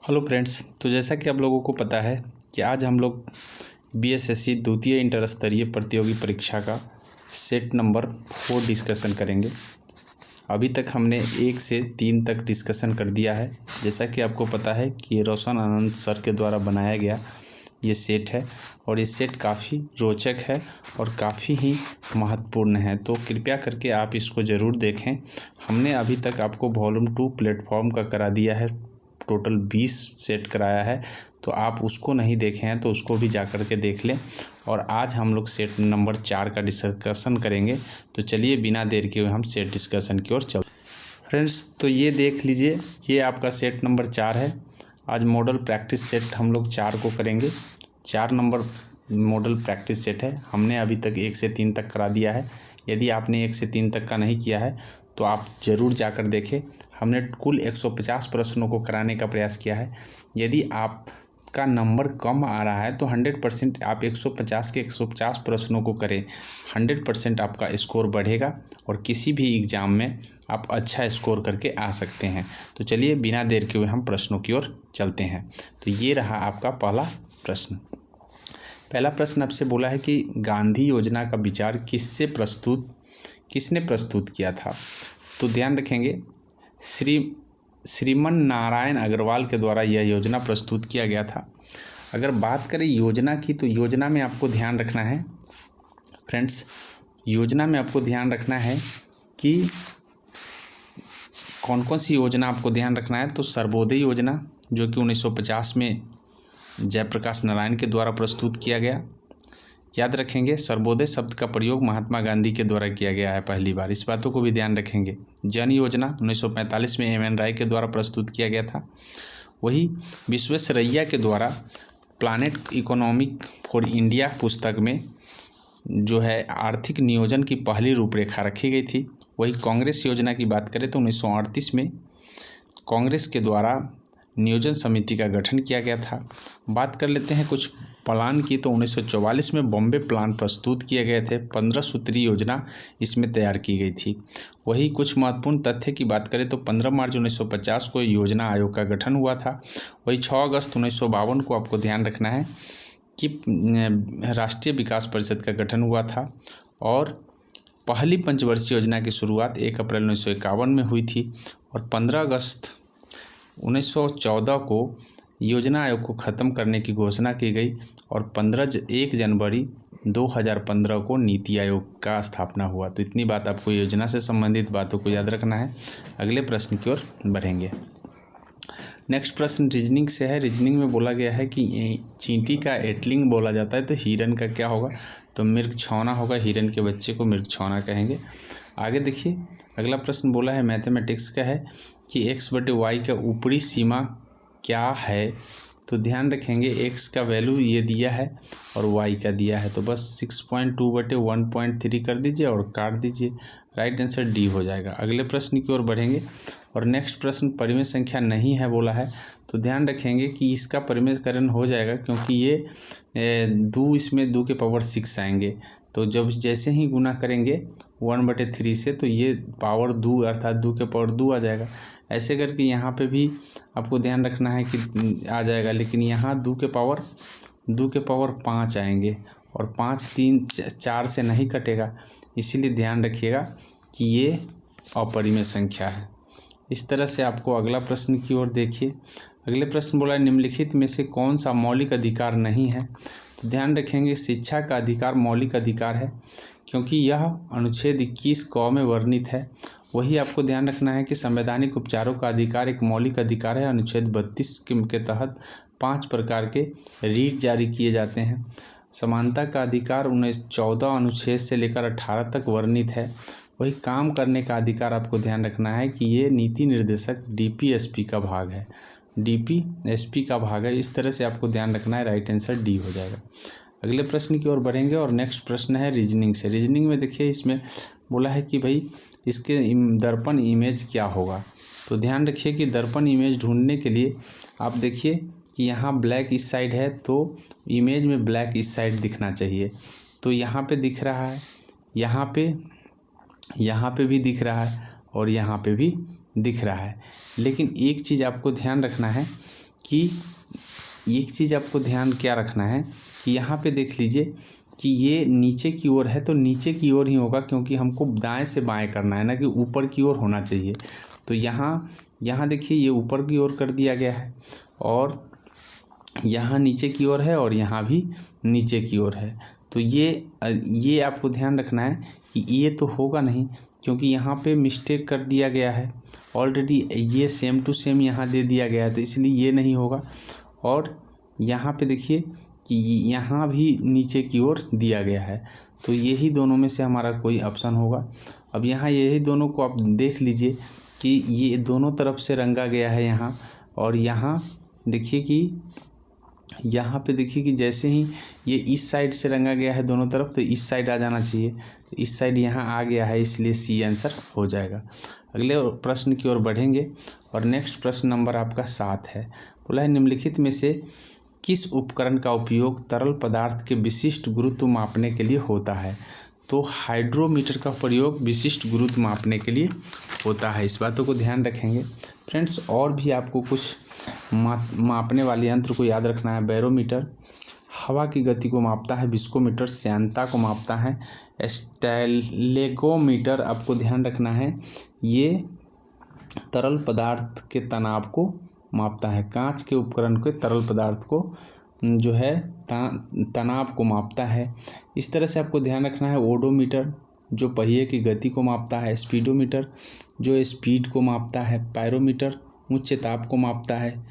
Hello friends, तो जैसा कि आप लोगों को पता है कि आज हम लोग बीएसएससी द्वितीय इंटर स्तरीय प्रतियोगी परीक्षा का सेट नंबर 4 डिस्कशन करेंगे। अभी तक हमने 1 से 3 तक डिस्कशन कर दिया है। जैसा कि आपको पता है कि ये रोशन आनंद सर के द्वारा बनाया गया ये सेट है और ये सेट काफ़ी रोचक है और काफ़ी ही महत्वपूर्ण है, तो कृपया करके आप इसको ज़रूर देखें। हमने अभी तक आपको वॉल्यूम 2 प्लेटफॉर्म का करा दिया है, टोटल 20 सेट कराया है, तो आप उसको नहीं देखे हैं तो उसको भी जा कर के देख लें। और आज हम लोग सेट नंबर 4 का डिस्कशन करेंगे। तो चलिए बिना देर के हुए हम सेट डिस्कशन की ओर चलते हैं। फ्रेंड्स, तो ये देख लीजिए, ये आपका सेट नंबर 4 है। आज मॉडल प्रैक्टिस सेट हम लोग 4 को करेंगे। 4 नंबर मॉडल प्रैक्टिस सेट है। हमने अभी तक 1 से 3 तक करा दिया है। यदि आपने 1 से 3 तक का नहीं किया है तो आप ज़रूर जाकर देखें। हमने कुल 150 प्रश्नों को कराने का प्रयास किया है। यदि आपका नंबर कम आ रहा है तो 100% आप 150 के 150 प्रश्नों को करें। 100% आपका स्कोर बढ़ेगा और किसी भी एग्ज़ाम में आप अच्छा स्कोर करके आ सकते हैं। तो चलिए बिना देर के हुए हम प्रश्नों की ओर चलते हैं। तो ये रहा आपका पहला प्रश्न। पहला प्रश्न आपसे बोला है कि गांधी योजना का विचार किसने प्रस्तुत किया था। तो ध्यान रखेंगे, श्रीमन नारायण अग्रवाल के द्वारा यह योजना प्रस्तुत किया गया था। अगर बात करें योजना की, तो योजना में आपको ध्यान रखना है फ्रेंड्स, योजना में आपको ध्यान रखना है कि कौन कौन सी योजना आपको ध्यान रखना है। तो सर्वोदय योजना, जो कि 1950 में जयप्रकाश नारायण के द्वारा प्रस्तुत किया गया। याद रखेंगे, सर्वोदय शब्द का प्रयोग महात्मा गांधी के द्वारा किया गया है पहली बार, इस बातों को भी ध्यान रखेंगे। जन योजना 1945 में एम.एन. राय के द्वारा प्रस्तुत किया गया था। वही विश्वेश्वरैया के द्वारा प्लानेट इकोनॉमिक फॉर इंडिया पुस्तक में जो है आर्थिक नियोजन की पहली रूपरेखा रखी गई थी। वही कांग्रेस योजना की बात करें तो 1938 में कांग्रेस के द्वारा नियोजन समिति का गठन किया गया था। बात कर लेते हैं कुछ प्लान की, तो 1944 में बॉम्बे प्लान प्रस्तुत किए गए थे। 15 सूत्री योजना इसमें तैयार की गई थी। वही कुछ महत्वपूर्ण तथ्य की बात करें तो 15 मार्च 1950 को योजना आयोग का गठन हुआ था। वही 6 अगस्त 1952 को आपको ध्यान रखना है कि राष्ट्रीय विकास परिषद का गठन हुआ था। और पहली पंचवर्षीय योजना की शुरुआत 1 अप्रैल 1951 में हुई थी। और 15 अगस्त 1914 को योजना आयोग को ख़त्म करने की घोषणा की गई और 1 जनवरी 2015 को नीति आयोग का स्थापना हुआ। तो इतनी बात आपको योजना से संबंधित बातों को याद रखना है। अगले प्रश्न की ओर बढ़ेंगे। नेक्स्ट प्रश्न रीजनिंग से है। रीजनिंग में बोला गया है कि चींटी का एटलिंग बोला जाता है, तो हिरन का क्या होगा, तो मृगछौना होगा। हिरन के बच्चे को मृगछौना कहेंगे। आगे देखिए, अगला प्रश्न बोला है मैथमेटिक्स का है कि x/y का ऊपरी सीमा क्या है। तो ध्यान रखेंगे, x का वैल्यू ये दिया है और y का दिया है, तो बस 6.2/1.3 कर दीजिए और काट दीजिए। राइट आंसर डी हो जाएगा। अगले प्रश्न की ओर बढ़ेंगे और नेक्स्ट प्रश्न परिमेय संख्या नहीं है बोला है। तो ध्यान रखेंगे कि इसका परिमेयकरण हो जाएगा, क्योंकि ये 2 इसमें 2 के पावर 6 आएंगे। तो जब जैसे ही गुना करेंगे 1/3 से, तो ये पावर 2 अर्थात 2 के पावर 2 आ जाएगा। ऐसे करके यहाँ पे भी आपको ध्यान रखना है कि आ जाएगा, लेकिन यहाँ 2 के पावर 5 आएंगे और 5 3 4 से नहीं कटेगा, इसीलिए ध्यान रखिएगा कि ये अपरिमेय संख्या है। इस तरह से आपको अगला प्रश्न की ओर देखिए। अगले प्रश्न बोला निम्नलिखित में से कौन सा मौलिक अधिकार नहीं है। तो ध्यान रखेंगे, शिक्षा का अधिकार मौलिक अधिकार है, क्योंकि यह अनुच्छेद 21 क में वर्णित है। वही आपको ध्यान रखना है कि संवैधानिक उपचारों का अधिकार एक मौलिक अधिकार है। अनुच्छेद 32 के तहत 5 प्रकार के रीट जारी किए जाते हैं। समानता का अधिकार 14 अनुच्छेद से लेकर 18 तक वर्णित है। वही काम करने का अधिकार आपको ध्यान रखना है कि ये नीति निर्देशक डीपीएसपी का भाग है, डीपीएसपी का भाग है। इस तरह से आपको ध्यान रखना है। राइट आंसर डी हो जाएगा। अगले प्रश्न की ओर बढ़ेंगे और नेक्स्ट प्रश्न है रीजनिंग से। रीजनिंग में देखिए, इसमें बोला है कि भाई इसके दर्पण इमेज क्या होगा। तो ध्यान रखिए कि दर्पण इमेज ढूंढने के लिए आप देखिए कि यहाँ ब्लैक इस साइड है, तो इमेज में ब्लैक इस साइड दिखना चाहिए। तो यहाँ पे दिख रहा है, यहाँ पे भी दिख रहा है और यहाँ पे भी दिख रहा है। लेकिन एक चीज़ आपको ध्यान रखना है कि एक चीज़ आपको ध्यान क्या रखना है कि यहाँ पे देख लीजिए कि ये नीचे की ओर है तो नीचे की ओर ही होगा, क्योंकि हमको दाएं से बाएं करना है ना कि ऊपर की ओर होना चाहिए। तो यहाँ देखिए ये ऊपर की ओर कर दिया गया है और यहाँ नीचे की ओर है और यहाँ भी नीचे की ओर है। तो ये आपको ध्यान रखना है कि ये तो होगा नहीं, क्योंकि यहाँ पे मिस्टेक कर दिया गया है ऑलरेडी, ये सेम टू सेम यहाँ दे दिया गया है, तो इसलिए ये नहीं होगा। और यहाँ पे देखिए कि यहाँ भी नीचे की ओर दिया गया है, तो यही दोनों में से हमारा कोई ऑप्शन होगा। अब यहाँ यही दोनों को आप देख लीजिए कि ये दोनों तरफ से रंगा गया है यहाँ, और यहाँ देखिए कि यहाँ पे देखिए कि जैसे ही ये इस साइड से रंगा गया है दोनों तरफ, तो इस साइड आ जाना चाहिए, तो इस साइड यहाँ आ गया है, इसलिए सी आंसर हो जाएगा। अगले प्रश्न की ओर बढ़ेंगे और नेक्स्ट प्रश्न नंबर आपका 7 है। बोला है निम्नलिखित में से किस उपकरण का उपयोग तरल पदार्थ के विशिष्ट गुरुत्व मापने के लिए होता है? तो हाइड्रोमीटर का प्रयोग विशिष्ट गुरुत्व मापने के लिए होता है। इस बातों को ध्यान रखेंगे फ्रेंड्स। और भी आपको कुछ मापने वाले यंत्र को याद रखना है। बैरोमीटर हवा की गति को मापता है। विस्कोमीटर श्यानता को मापता है। स्टेलेगोमीटर आपको ध्यान रखना है, ये तरल पदार्थ के तनाव को मापता है। कांच के उपकरण के तरल पदार्थ को जो है तनाव को मापता है। इस तरह से आपको ध्यान रखना है। ओडोमीटर जो पहिए की गति को मापता है। स्पीडोमीटर जो स्पीड को मापता है। पायरोमीटर उच्च ताप को मापता है।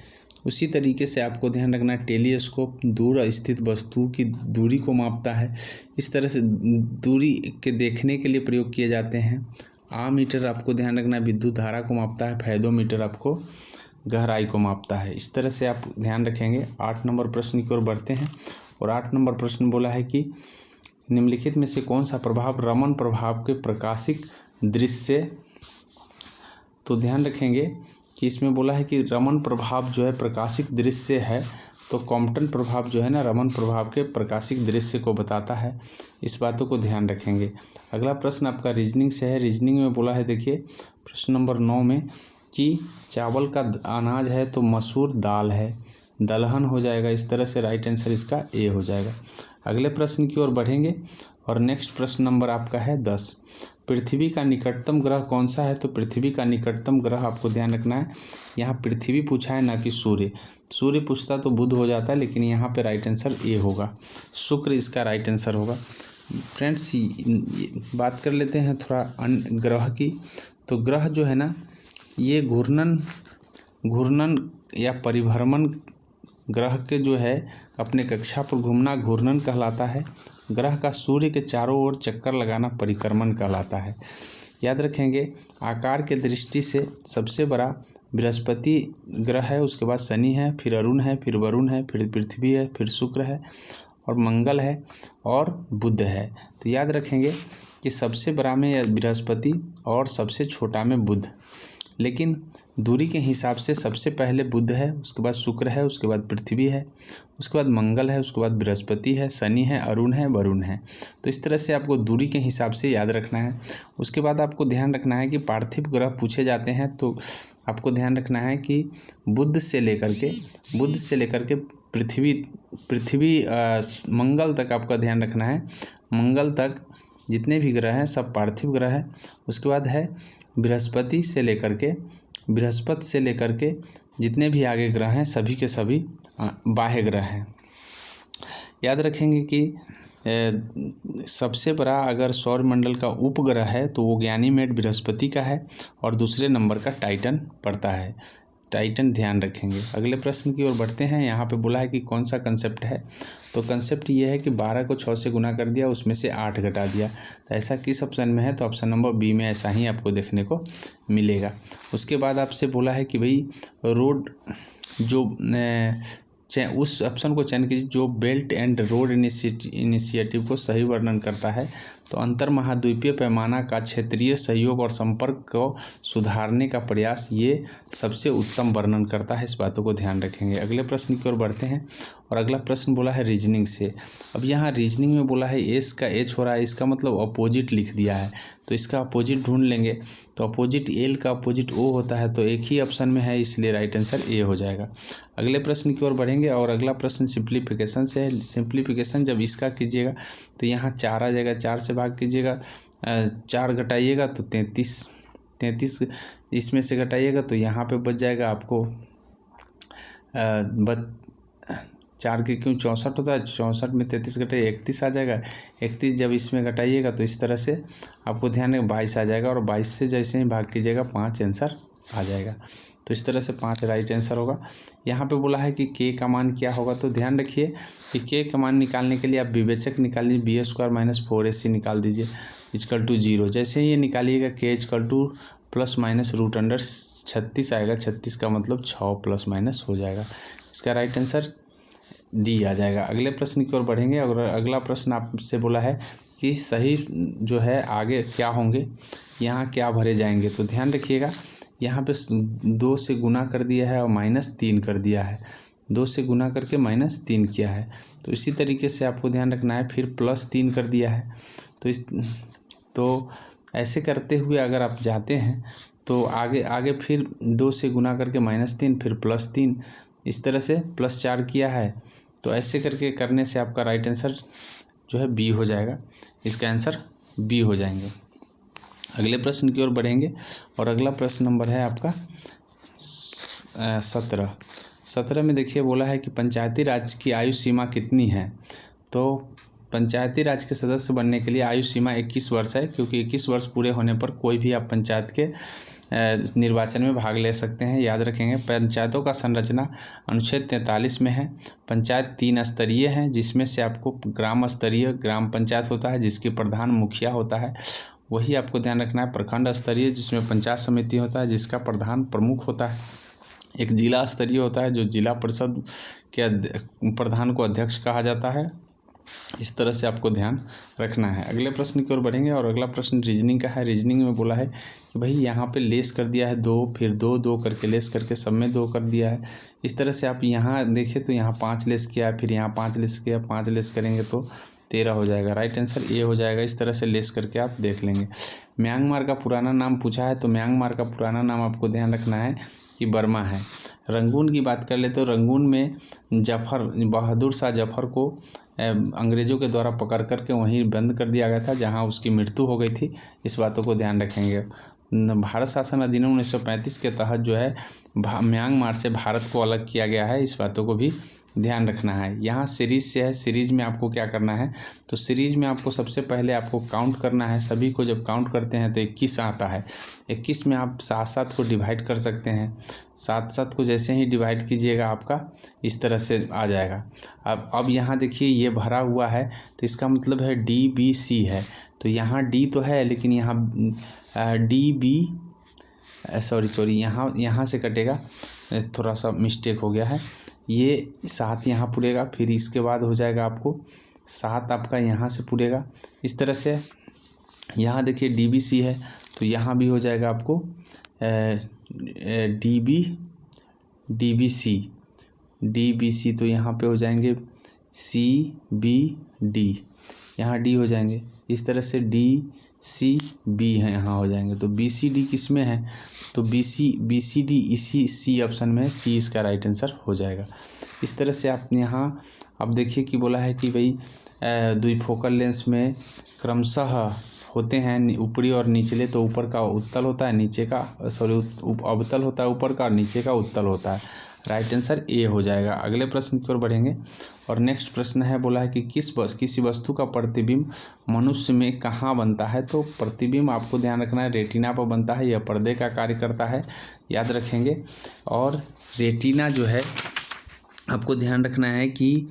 उसी तरीके से आपको ध्यान रखना है टेलीस्कोप दूर स्थित वस्तु की दूरी को मापता है। इस तरह से दूरी के देखने के लिए प्रयोग किए जाते हैं। आमीटर आपको ध्यान रखना है विद्युत धारा को मापता है। फेदोमीटर आपको गहराई को मापता है। इस तरह से आप ध्यान रखेंगे। 8 नंबर प्रश्न की ओर बढ़ते हैं और 8 नंबर प्रश्न बोला है कि निम्नलिखित में से कौन सा प्रभाव रमन प्रभाव के प्रकाशिक दृश्य। तो ध्यान रखेंगे कि इसमें बोला है कि रमन प्रभाव जो है प्रकाशिक दृश्य है, तो कॉम्पटन प्रभाव जो है ना रमन प्रभाव के प्रकाशिक दृश्य को बताता है। इस बातों को ध्यान रखेंगे। अगला प्रश्न आपका रीजनिंग से है। रीजनिंग में बोला है देखिए प्रश्न नंबर 9 में कि चावल का अनाज है तो मसूर दाल है, दलहन हो जाएगा। इस तरह से राइट आंसर इसका ए हो जाएगा। अगले प्रश्न की ओर बढ़ेंगे और नेक्स्ट प्रश्न नंबर आपका है 10। पृथ्वी का निकटतम ग्रह कौन सा है? तो पृथ्वी का निकटतम ग्रह आपको ध्यान रखना है, यहाँ पृथ्वी पूछा है ना कि सूर्य। सूर्य पूछता तो बुध हो जाता है, लेकिन यहाँ पे राइट आंसर ए होगा। शुक्र इसका राइट आंसर होगा। फ्रेंड्स बात कर लेते हैं थोड़ा ग्रह की। तो ग्रह जो है ना ये घूर्णन या परिभ्रमण ग्रह के जो है अपने कक्षा पर घूमना घूर्णन कहलाता है। ग्रह का सूर्य के चारों ओर चक्कर लगाना परिक्रमण कहलाता है। याद रखेंगे आकार के दृष्टि से सबसे बड़ा बृहस्पति ग्रह है, उसके बाद शनि है, फिर अरुण है, फिर वरुण है, फिर पृथ्वी है, फिर शुक्र है और मंगल है और बुध है। तो याद रखेंगे कि सबसे बड़ा में बृहस्पति और सबसे छोटा में बुध, लेकिन दूरी के हिसाब से सबसे पहले बुध है, उसके बाद शुक्र है, उसके बाद पृथ्वी है, उसके बाद मंगल है, उसके बाद बृहस्पति है, शनि है, अरुण है, वरुण है। तो इस तरह से आपको दूरी के हिसाब से याद रखना है। उसके बाद आपको ध्यान रखना है कि पार्थिव ग्रह पूछे जाते हैं तो आपको ध्यान रखना है कि बुध से लेकर के पृथ्वी मंगल तक आपका ध्यान रखना है। मंगल तक जितने भी ग्रह हैं सब पार्थिव ग्रह है। उसके बाद है बृहस्पति से लेकर के जितने भी आगे ग्रह हैं सभी के सभी बाह्य ग्रह हैं। याद रखेंगे कि सबसे बड़ा अगर सौरमंडल का उपग्रह है तो वो गैनीमेड बृहस्पति का है और दूसरे नंबर का टाइटन पड़ता है। टाइटन ध्यान रखेंगे। अगले प्रश्न की ओर बढ़ते हैं। यहाँ पे बोला है कि कौन सा कंसेप्ट है। तो कंसेप्ट ये है कि 12 को 6 से गुना कर दिया, उसमें से 8 घटा दिया। तो ऐसा किस ऑप्शन में है? तो ऑप्शन नंबर बी में ऐसा ही आपको देखने को मिलेगा। उसके बाद आपसे बोला है कि भाई रोड जो उस ऑप्शन को चयन कीजिए जो बेल्ट एंड रोड इनिशिएटिव को सही वर्णन करता है। तो अंतर महाद्वीपीय पैमाना का क्षेत्रीय सहयोग और संपर्क को सुधारने का प्रयास ये सबसे उत्तम वर्णन करता है। इस बातों को ध्यान रखेंगे। अगले प्रश्न की ओर बढ़ते हैं और अगला प्रश्न बोला है रीजनिंग से। अब यहाँ रीजनिंग में बोला है एस का एच हो रहा है, इसका मतलब अपोजिट लिख दिया है, तो इसका अपोजिट ढूंढ लेंगे। तो अपोजिट एल का अपोजिट ओ होता है, तो एक ही ऑप्शन में है, इसलिए राइट आंसर ए हो जाएगा। अगले प्रश्न की ओर बढ़ेंगे और अगला प्रश्न सिंप्लीफिकेशन से है। सिंप्लीफिकेशन जब इसका कीजिएगा तो यहाँ 4 आ जाएगा, 4 से भाग कीजिएगा, 4 घटाइएगा तो 33 इसमें से घटाइएगा तो यहाँ पे बच जाएगा आपको 4 के क्यों 64 होता है, 64 में 33 घटाइए 31 आ जाएगा। 31 जब इसमें घटाइएगा तो इस तरह से आपको ध्यान रखें 22 आ जाएगा, और 22 से जैसे ही भाग कीजिएगा 5 आंसर आ जाएगा। तो इस तरह से 5 राइट आंसर होगा। यहाँ पे बोला है कि के का मान क्या होगा, तो ध्यान रखिए कि के का मान निकालने के लिए आप विवेचक निकाल लीजिए, b² - 4ac निकाल दीजिए = 0। जैसे ही ये निकालिएगा k = ±√36 आएगा। 36 का मतलब 6 ± हो जाएगा। इसका राइट आंसर डी आ जाएगा। अगले प्रश्न की ओर बढ़ेंगे और अगला प्रश्न आपसे बोला है कि सही जो है आगे क्या होंगे, यहाँ क्या भरे जाएंगे। तो ध्यान रखिएगा यहाँ पे 2 से गुना कर दिया है और -3 कर दिया है, 2 से गुना करके -3 किया है। तो इसी तरीके से आपको ध्यान रखना है, फिर +3 कर दिया है। तो ऐसे करते हुए अगर आप जाते हैं तो आगे फिर 2 से गुना करके -3 फिर +3, इस तरह से +4 किया है। तो ऐसे करके करने से आपका राइट आंसर जो है बी हो जाएगा। इसका आंसर बी हो जाएंगे। अगले प्रश्न की ओर बढ़ेंगे और अगला प्रश्न नंबर है आपका 17 में देखिए बोला है कि पंचायती राज की आयु सीमा कितनी है। तो पंचायती राज के सदस्य बनने के लिए आयु सीमा 21 वर्ष है, क्योंकि 21 वर्ष पूरे होने पर कोई भी आप पंचायत के निर्वाचन में भाग ले सकते हैं। याद रखेंगे पंचायतों का संरचना अनुच्छेद 43 में है। पंचायत 3 स्तरीय है, जिसमें से आपको ग्राम स्तरीय ग्राम पंचायत होता है जिसकी प्रधान मुखिया होता है, वही आपको ध्यान रखना है। प्रखंड स्तरीय जिसमें पंचायत समिति होता है जिसका प्रधान प्रमुख होता है। एक जिला स्तरीय होता है जो जिला परिषद के प्रधान को अध्यक्ष कहा जाता है। इस तरह से आपको ध्यान रखना है। अगले प्रश्न की ओर बढ़ेंगे और अगला प्रश्न रीजनिंग का है। रीजनिंग में बोला है कि भाई यहाँ पे लेस कर दिया है 2, फिर 2 करके लेस करके सब में 2 कर दिया है। इस तरह से आप यहाँ देखें तो यहाँ 5 लेस किया है, फिर यहाँ 5 लेस किया, 5 लेस करेंगे तो 13 हो जाएगा। राइट आंसर ए हो जाएगा। इस तरह से लेस करके आप देख लेंगे। म्यांमार का पुराना नाम पूछा है, तो म्यांमार का पुराना नाम आपको ध्यान रखना है कि बर्मा है। रंगून की बात कर ले तो रंगून में बहादुर शाह जफर को अंग्रेज़ों के द्वारा पकड़ करके वहीं बंद कर दिया गया था, जहां उसकी मृत्यु हो गई थी। इस बातों को ध्यान रखेंगे। भारत शासन अधिनियम 1935 के तहत जो है म्यांमार से भारत को अलग किया गया है। इस बातों को भी ध्यान रखना है। यहाँ सीरीज से है, सीरीज में आपको क्या करना है, तो सीरीज में आपको सबसे पहले आपको काउंट करना है। सभी को जब काउंट करते हैं तो 21 आता है। 21 में आप 7 को डिवाइड कर सकते हैं। 7 को जैसे ही डिवाइड कीजिएगा आपका इस तरह से आ जाएगा। अब यहाँ देखिए ये भरा हुआ है, तो इसका मतलब है DBC है। तो यहाँ D तो है, लेकिन यहाँ DB सॉरी यहाँ से कटेगा, थोड़ा सा मिस्टेक हो गया है। ये 7 यहाँ पुरेगा, फिर इसके बाद हो जाएगा आपको 7 आपका यहाँ से पुरेगा। इस तरह से यहाँ देखिए DBC है, तो यहाँ भी हो जाएगा आपको DBC, तो यहाँ पे हो जाएंगे CBD, यहाँ D हो जाएंगे। इस तरह से DCB है, यहाँ हो जाएंगे। तो BCD किस में है, तो BCD इसी C ऑप्शन में, C इसका राइट आंसर हो जाएगा। इस तरह से आप यहाँ अब देखिए कि बोला है कि भाई द्विफोकल लेंस में क्रमशः होते हैं ऊपरी और निचले। तो ऊपर का उत्तल होता है, नीचे का अवतल होता है ऊपर का, और नीचे का उत्तल होता है। राइट आंसर ए हो जाएगा। अगले प्रश्न की ओर बढ़ेंगे और नेक्स्ट प्रश्न है, बोला है कि किसी वस्तु का प्रतिबिंब मनुष्य में कहाँ बनता है। तो प्रतिबिंब आपको ध्यान रखना है रेटिना पर बनता है, यह पर्दे का कार्य करता है, याद रखेंगे। और रेटिना जो है आपको ध्यान रखना है कि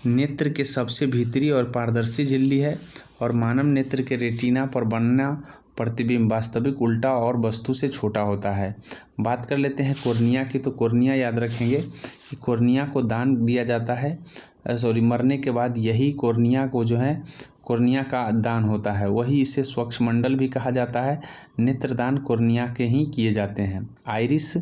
नेत्र के सबसे भीतरी और पारदर्शी झिल्ली है, और मानव नेत्र के रेटिना पर बनना प्रतिबिंब वास्तविक उल्टा और वस्तु से छोटा होता है। बात कर लेते हैं कॉर्निया की। तो कॉर्निया याद रखेंगे कि कॉर्निया को दान दिया जाता है, मरने के बाद यही कॉर्निया को जो है कॉर्निया का दान होता है, वही इसे स्वच्छमंडल भी कहा जाता है। नेत्रदान कॉर्निया के ही किए जाते हैं। आइरिस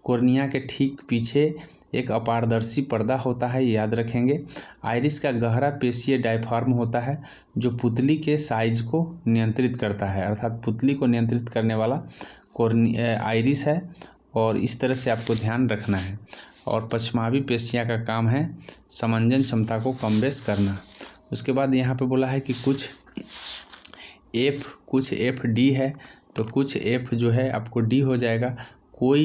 कॉर्निया के ठीक पीछे एक अपारदर्शी पर्दा होता है, याद रखेंगे। आइरिस का गहरा पेशीय डायफ्राम होता है जो पुतली के साइज को नियंत्रित करता है, अर्थात पुतली को नियंत्रित करने वाला आइरिस है, और इस तरह से आपको ध्यान रखना है। और पश्चिमावी पेशियाँ का काम है समंजन क्षमता को कम बेश करना। उसके बाद यहाँ पे बोला है कि कुछ एफ डी है, तो कुछ एफ जो है आपको डी हो जाएगा। कोई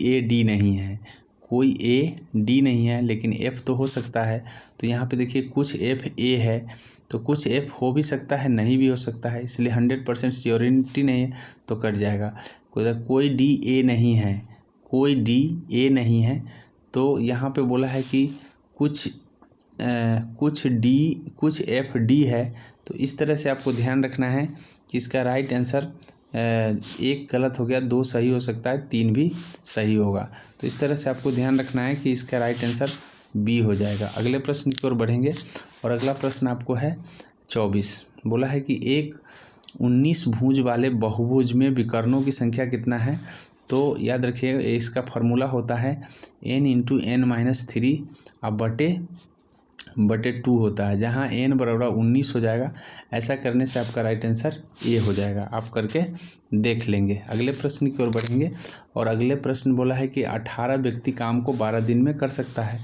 ए डी नहीं है, कोई ए डी नहीं है, लेकिन एफ तो हो सकता है। तो यहाँ पे देखिए कुछ एफ ए है, तो कुछ एफ हो भी सकता है, नहीं भी हो सकता है, इसलिए 100% श्योरिटी नहीं है, तो कट जाएगा। कोई डी ए नहीं है, कोई डी ए नहीं है, तो यहाँ पे बोला है कि कुछ एफ डी है। तो इस तरह से आपको ध्यान रखना है कि इसका राइट आंसर एक गलत हो गया, 2 सही हो सकता है, 3 भी सही होगा। तो इस तरह से आपको ध्यान रखना है कि इसका राइट आंसर बी हो जाएगा। अगले प्रश्न की ओर बढ़ेंगे, और अगला प्रश्न आपको है 24। बोला है कि एक 19 भुज वाले बहुभुज में विकर्णों की संख्या कितना है। तो याद रखिएगा, इसका फार्मूला होता है n × n-3 अब बटे 2 होता है, जहाँ n बराबर 19 हो जाएगा। ऐसा करने से आपका राइट आंसर ए हो जाएगा, आप करके देख लेंगे। अगले प्रश्न की ओर बढ़ेंगे, और अगले प्रश्न बोला है कि 18 व्यक्ति काम को 12 दिन में कर सकता है,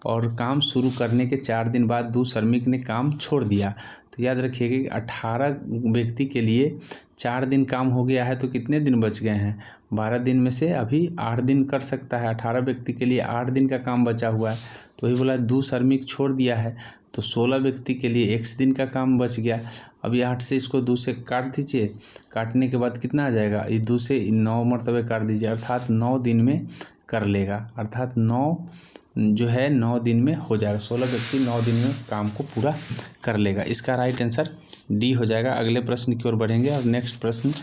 और काम शुरू करने के 4 दिन बाद 2 श्रमिक ने काम छोड़ दिया। तो याद रखिएगा कि 18 व्यक्ति के लिए 4 दिन काम हो गया है, तो कितने दिन बच गए हैं। 12 दिन में से अभी 8 दिन कर सकता है, 18 व्यक्ति के लिए 8 दिन का काम बचा हुआ है। तो वही बोला 2 श्रमिक छोड़ दिया है, तो 16 व्यक्ति के लिए x दिन का काम बच गया। अभी 8 से इसको 2 से काट दीजिए, काटने के बाद कितना आ जाएगा, ये 2 से 9 मरतबे काट दीजिए, अर्थात 9 दिन में कर लेगा, अर्थात 9 जो है 9 दिन में हो जाएगा। 16 व्यक्ति 9 दिन में काम को पूरा कर लेगा। इसका राइट आंसर डी हो जाएगा। अगले प्रश्न की ओर बढ़ेंगे, और नेक्स्ट प्रश्न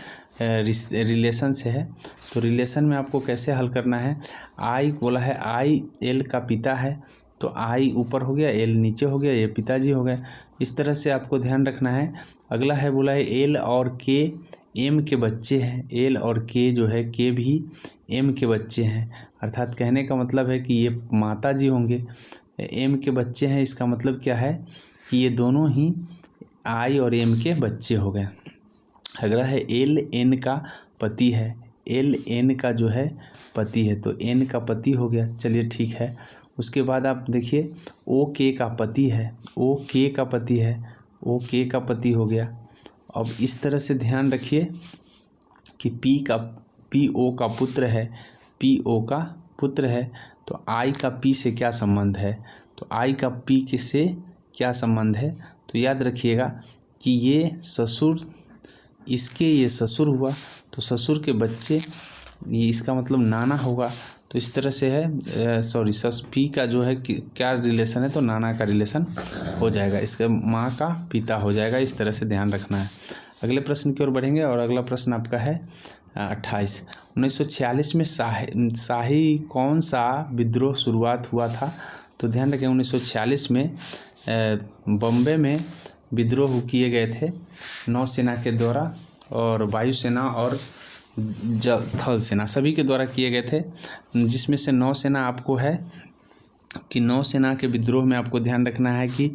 रिलेशन से है। तो रिलेशन में आपको कैसे हल करना है। आई बोला है आई एल का पिता है, तो आई ऊपर हो गया, एल नीचे हो गया, ये पिताजी हो गए। इस तरह से आपको ध्यान रखना है। अगला है बोला है एल और के एम के बच्चे हैं। एल और के जो है, के भी एम के बच्चे हैं, अर्थात कहने का मतलब है कि ये माता जी होंगे, एम के बच्चे हैं। इसका मतलब क्या है कि ये दोनों ही आई और एम के बच्चे हो गए। अगला है एल एन का पति है, एल एन का जो है पति है, तो एन का पति हो गया, चलिए ठीक है। उसके बाद आप देखिए ओ के का पति है, ओ के का पति है, ओ के का पति हो गया। अब इस तरह से ध्यान रखिए कि पी ओ का पुत्र है, पी ओ का पुत्र है, तो आई का पी से क्या संबंध है, तो आई का पी के से क्या संबंध है। तो याद रखिएगा कि ये ससुर, इसके ये ससुर हुआ, तो ससुर के बच्चे, ये इसका मतलब नाना होगा। तो इस तरह से है, पी का जो है क्या रिलेशन है, तो नाना का रिलेशन हो जाएगा, इसका माँ का पिता हो जाएगा। इस तरह से ध्यान रखना है। अगले प्रश्न की ओर बढ़ेंगे, और अगला प्रश्न आपका है 28। 1946 में शाही कौन सा विद्रोह शुरुआत हुआ था। तो ध्यान रखें 1946 में बम्बे में विद्रोह किए गए थे नौसेना के द्वारा, और वायुसेना और थल सेना सभी के द्वारा किए गए थे। जिसमें से नौसेना आपको है कि नौसेना के विद्रोह में आपको ध्यान रखना है कि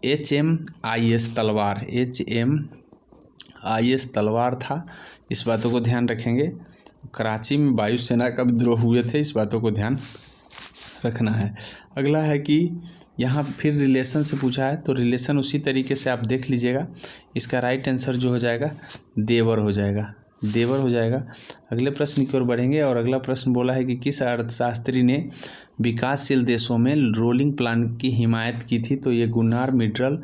HMIS तलवार, HMIS तलवार था, इस बातों को ध्यान रखेंगे। कराची में वायुसेना का विद्रोह हुए थे, इस बातों को ध्यान रखना है। अगला है कि यहाँ फिर रिलेशन से पूछा है, तो रिलेशन उसी तरीके से आप देख लीजिएगा। इसका राइट आंसर जो हो जाएगा देवर हो जाएगा, देवर हो जाएगा। अगले प्रश्न की ओर बढ़ेंगे, और अगला प्रश्न बोला है कि किस अर्थशास्त्री ने विकासशील देशों में रोलिंग प्लान की हिमायत की थी। तो ये गुनार मिडरल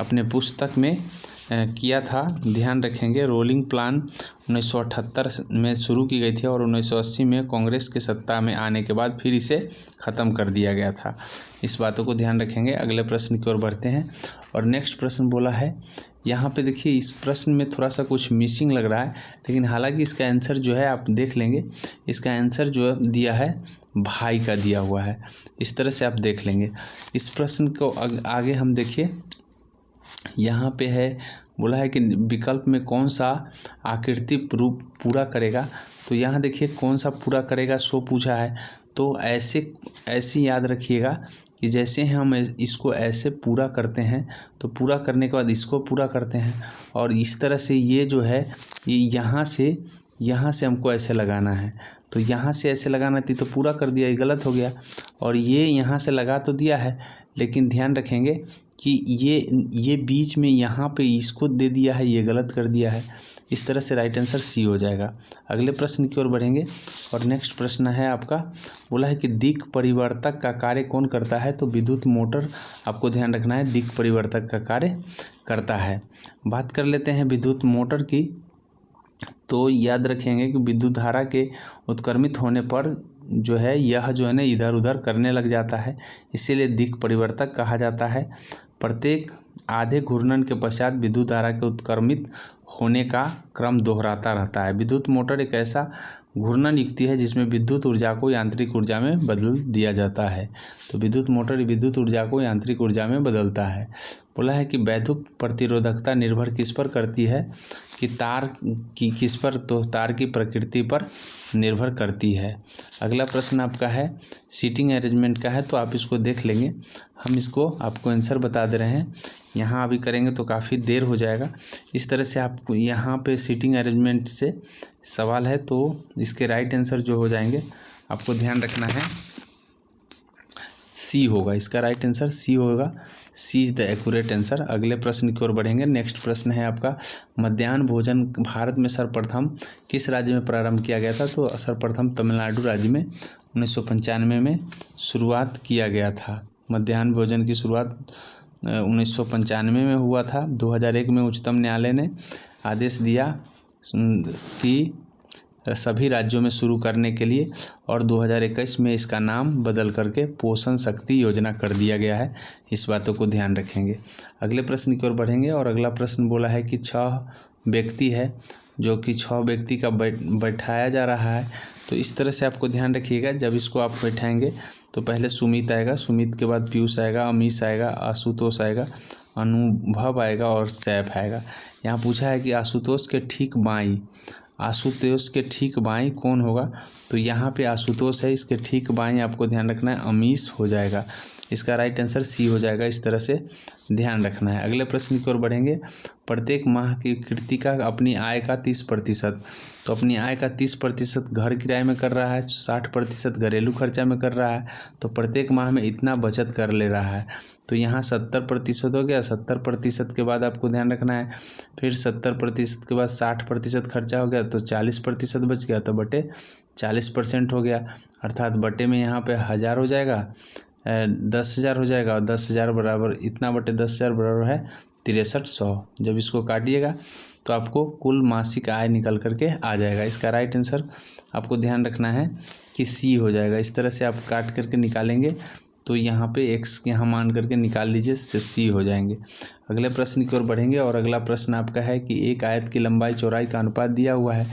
अपने पुस्तक में किया था। ध्यान रखेंगे रोलिंग प्लान 1978 में शुरू की गई थी, और 1980 में कांग्रेस के सत्ता में आने के बाद फिर इसे ख़त्म कर दिया गया था। इस बातों को ध्यान रखेंगे। अगले प्रश्न की ओर बढ़ते हैं, और नेक्स्ट प्रश्न बोला है, यहाँ पे देखिए इस प्रश्न में थोड़ा सा कुछ मिसिंग लग रहा है, लेकिन हालांकि इसका आंसर जो है आप देख लेंगे। इसका आंसर जो दिया है भाई का दिया हुआ है, इस तरह से आप देख लेंगे। इस प्रश्न को आगे हम देखिए यहाँ पे है बोला है कि विकल्प में कौन सा आकृति रूप पूरा करेगा। तो यहाँ देखिए कौन सा पूरा करेगा सो पूछा है। तो ऐसे याद रखिएगा कि जैसे हम इसको ऐसे पूरा करते हैं तो पूरा करने के बाद इसको पूरा करते हैं, और इस तरह से ये जो है ये यहाँ से हमको ऐसे लगाना है। तो यहाँ से ऐसे लगाना थी तो पूरा कर दिया, ये गलत हो गया। और ये यहाँ से लगा तो दिया है, लेकिन ध्यान रखेंगे कि ये बीच में यहाँ पे इसको दे दिया है, ये गलत कर दिया है। इस तरह से राइट आंसर सी हो जाएगा। अगले प्रश्न की ओर बढ़ेंगे और नेक्स्ट प्रश्न है आपका, बोला है कि दिक् परिवर्तक का कार्य कौन करता है। तो विद्युत मोटर आपको ध्यान रखना है दिक् परिवर्तक का कार्य करता है। बात कर लेते हैं विद्युत मोटर की। तो याद रखेंगे कि विद्युत धारा के उत्क्रमित होने पर जो है यह जो है ना इधर उधर करने लग जाता है, इसीलिए दिक् परिवर्तक कहा जाता है। प्रत्येक आधे घूर्णन के पश्चात विद्युत धारा के उत्क्रमित होने का क्रम दोहराता रहता है। विद्युत मोटर एक ऐसा घूर्णन युक्ति है जिसमें विद्युत ऊर्जा को यांत्रिक ऊर्जा में बदल दिया जाता है। तो विद्युत मोटर विद्युत ऊर्जा को यांत्रिक ऊर्जा में बदलता है। बोला है कि वैद्युत प्रतिरोधकता निर्भर किस पर करती है, कि तार की किस पर, तो तार की प्रकृति पर निर्भर करती है। अगला प्रश्न आपका है सीटिंग अरेंजमेंट का है, तो आप इसको देख लेंगे। हम इसको आपको आंसर बता दे रहे हैं, यहाँ अभी करेंगे तो काफ़ी देर हो जाएगा। इस तरह से आपको यहाँ पे सीटिंग अरेंजमेंट से सवाल है, तो इसके राइट आंसर जो हो जाएंगे आपको ध्यान रखना है सी होगा। इसका राइट आंसर सी होगा। सी इज द एक्यूरेट आंसर। अगले प्रश्न की ओर बढ़ेंगे। नेक्स्ट प्रश्न है आपका, मध्याह्न भोजन भारत में सर्वप्रथम किस राज्य में प्रारंभ किया गया था। तो सर्वप्रथम तमिलनाडु राज्य में 1995 में शुरुआत किया गया था। मध्याह्न भोजन की शुरुआत 1995 में हुआ था। 2001 में उच्चतम न्यायालय ने आदेश दिया कि सभी राज्यों में शुरू करने के लिए, और 2021 में इसका नाम बदल करके पोषण शक्ति योजना कर दिया गया है। इस बातों को ध्यान रखेंगे। अगले प्रश्न की ओर बढ़ेंगे और अगला प्रश्न बोला है कि 6 व्यक्ति है जो कि 6 व्यक्ति का बैठाया जा रहा है। तो इस तरह से आपको ध्यान रखिएगा, जब इसको आप बैठाएंगे तो पहले सुमित आएगा, सुमित के बाद पीयूष आएगा, अमीश आएगा, आशुतोष आएगा, अनुभव आएगा और सैफ आएगा। यहाँ पूछा है कि आशुतोष के ठीक बाईं कौन होगा। तो यहाँ पे आशुतोष है, इसके ठीक बाईं आपको ध्यान रखना है अमीश हो जाएगा। इसका राइट आंसर सी हो जाएगा। इस तरह से ध्यान रखना है। अगले प्रश्न की ओर बढ़ेंगे। प्रत्येक माह की कृतिका अपनी आय का 30%, तो अपनी आय का 30% घर किराए में कर रहा है, 60% घरेलू खर्चा में कर रहा है, तो प्रत्येक माह में इतना बचत कर ले रहा है। तो यहाँ 70% हो गया। 70% के बाद आपको ध्यान रखना है, फिर 70% के बाद 60% खर्चा हो गया, तो 40% बच गया, तो बटे 40% हो गया। अर्थात बटे में यहाँ पे 1000 हो जाएगा, 10,000 हो जाएगा, और 10,000 बराबर इतना बटे 10,000 बराबर है 6300। जब इसको काटिएगा तो आपको कुल मासिक आय निकल करके आ जाएगा। इसका राइट आंसर आपको ध्यान रखना है कि सी हो जाएगा। इस तरह से आप काट करके निकालेंगे तो यहाँ पे एक्स यहाँ मान करके निकाल लीजिए, सी हो जाएंगे। अगले प्रश्न की ओर बढ़ेंगे और अगला प्रश्न आपका है कि एक आयत की लंबाई चौड़ाई का अनुपात दिया हुआ है,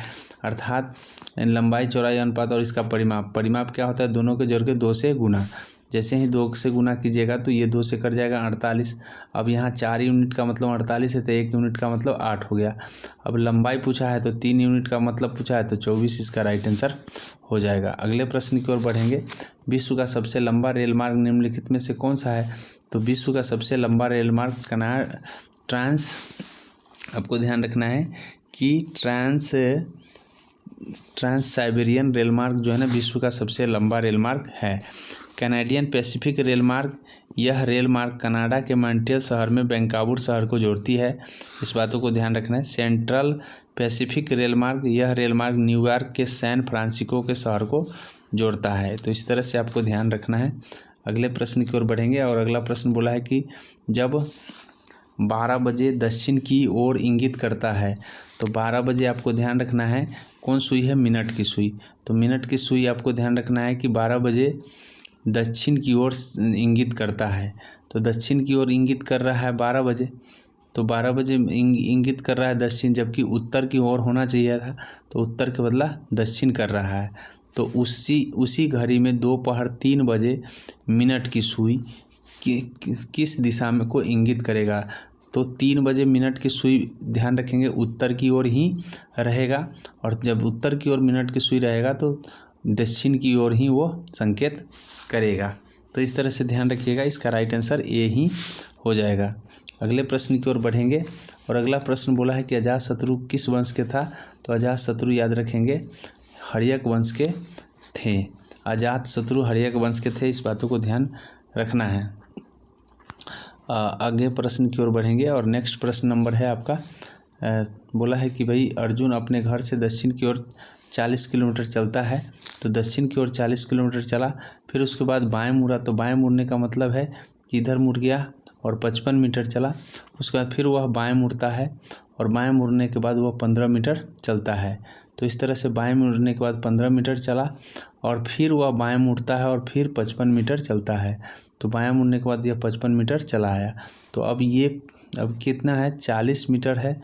अर्थात लंबाई चौड़ाई अनुपात और इसका परिमाप क्या होता है, दोनों के जोड़ के 2 से गुना। जैसे ही 2 से गुना कीजिएगा तो ये 2 से कट जाएगा 48। अब यहाँ 4 यूनिट का मतलब 48 है, तो 1 यूनिट का मतलब 8 हो गया। अब लंबाई पूछा है तो 3 यूनिट का मतलब पूछा है तो 24 इसका राइट आंसर हो जाएगा। अगले प्रश्न की ओर बढ़ेंगे। विश्व का सबसे लंबा रेल मार्ग निम्नलिखित में से कौन सा है। तो विश्व का सबसे लंबा रेल मार्ग आपको ध्यान रखना है कि ट्रांस साइबेरियन रेल मार्ग जो है ना विश्व का सबसे लंबा रेल मार्ग है। कैनेडियन पैसिफिक रेल मार्ग, यह रेल मार्ग कनाडा के मॉन्ट्रियल शहर में वैंकूवर शहर को जोड़ती है। इस बातों को ध्यान रखना है। सेंट्रल पैसिफिक रेल मार्ग, यह रेल मार्ग न्यूयॉर्क के सैन फ्रांसिस्को के शहर को जोड़ता है। तो इस तरह से आपको ध्यान रखना है। अगले प्रश्न की ओर बढ़ेंगे और अगला प्रश्न बोला है कि जब 12 बजे दक्षिण की ओर इंगित करता है, तो 12 बजे आपको ध्यान रखना है कौन सुई है, मिनट की सुई। तो मिनट की सुई आपको ध्यान रखना है कि 12 बजे दक्षिण की ओर इंगित करता है। तो दक्षिण की ओर इंगित कर रहा है 12 बजे, तो 12 बजे इंगित कर रहा है दक्षिण, जबकि उत्तर की ओर होना चाहिए था, तो उत्तर के बदला दक्षिण कर रहा है। तो उसी घड़ी में दोपहर 3 बजे मिनट की सुई किस दिशा में को इंगित करेगा। तो 3 बजे मिनट की सुई ध्यान रखेंगे उत्तर की ओर ही रहेगा, और जब उत्तर की ओर मिनट की सुई रहेगा तो दक्षिण की ओर ही वो संकेत करेगा। तो इस तरह से ध्यान रखिएगा, इसका राइट आंसर ए ही हो जाएगा। अगले प्रश्न की ओर बढ़ेंगे, और अगला प्रश्न बोला है कि अजातशत्रु किस वंश के था। तो अजातशत्रु याद रखेंगे हर्यक वंश के थे। अजातशत्रु हर्यक वंश के थे, इस बातों को ध्यान रखना है। आगे प्रश्न की ओर बढ़ेंगे, और नेक्स्ट प्रश्न नंबर है आपका बोला है कि भाई अर्जुन अपने घर से दक्षिण की ओर 40 किलोमीटर चलता है। तो दक्षिण की ओर 40 किलोमीटर चला, फिर उसके बाद बाएं मुड़ा। तो बाएं मुड़ने का मतलब है कि इधर मुड़ गया और 55 मीटर चला। उसके बाद फिर वह बाएं मुड़ता है, और बाएं मुड़ने के बाद वह 15 मीटर चलता है। तो इस तरह से बाएं मुड़ने के बाद 15 मीटर चला, और फिर वह बाएं मुड़ता है और फिर 55 मीटर चलता है। तो बाएं मुड़ने के बाद यह 55 मीटर चला आया। तो अब कितना है, 40 मीटर है।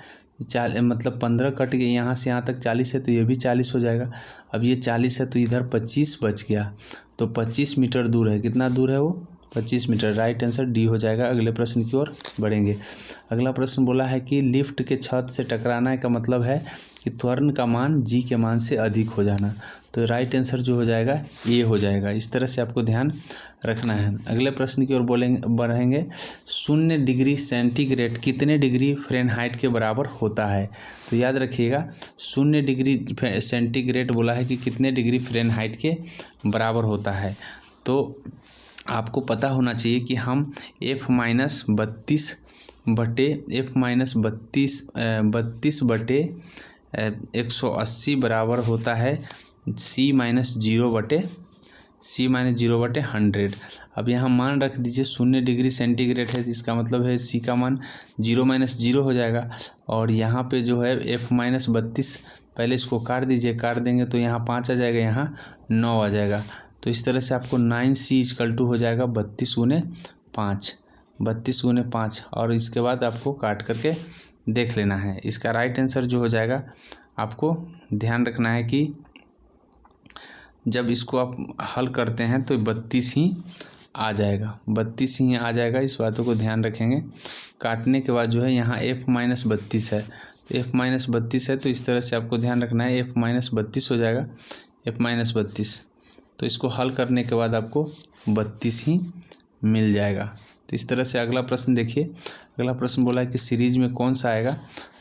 मतलब 15 कट गए, यहाँ से यहाँ तक 40 है, तो ये भी 40 हो जाएगा। अब ये 40 है तो इधर 25 बच गया, तो 25 मीटर दूर है। कितना दूर है वो, 25 मीटर। राइट आंसर डी हो जाएगा। अगले प्रश्न की ओर बढ़ेंगे। अगला प्रश्न बोला है कि लिफ्ट के छत से टकराना का मतलब है कि त्वरण का मान जी के मान से अधिक हो जाना। तो राइट आंसर जो हो जाएगा ये हो जाएगा। इस तरह से आपको ध्यान रखना है। अगले प्रश्न की ओर बढ़ेंगे। 0 डिग्री सेंटीग्रेड कितने डिग्री फ़ारेनहाइट के बराबर होता है। तो याद रखिएगा 0 डिग्री सेंटीग्रेड बोला है कि कितने डिग्री फ़ारेनहाइट के बराबर होता है। तो आपको पता होना चाहिए कि हम F-32 बटे 180 बराबर होता है C-0 बटे 100। अब यहाँ मान रख दीजिए 0 डिग्री सेंटीग्रेड है, तो इसका मतलब है C का मान 0-0 हो जाएगा। और यहाँ पे जो है F-32, पहले इसको काट दीजिए, काट देंगे तो यहाँ 5 आ जाएगा, यहाँ 9 आ जाएगा। तो इस तरह से आपको 9C = हो जाएगा 32 × 5, और इसके बाद आपको काट करके देख लेना है। इसका राइट आंसर जो हो जाएगा, आपको ध्यान रखना है कि जब इसको आप हल करते हैं तो 32 ही आ जाएगा, 32 ही आ जाएगा। इस बातों को ध्यान रखेंगे। काटने के बाद जो है यहाँ F-32 है, तो F-32 है, तो इस तरह से आपको ध्यान रखना है, F-32 हो जाएगा, F-32। तो इसको हल करने के बाद आपको 32 ही मिल जाएगा। तो इस तरह से अगला प्रश्न देखिए। अगला प्रश्न बोला है कि सीरीज में कौन सा आएगा।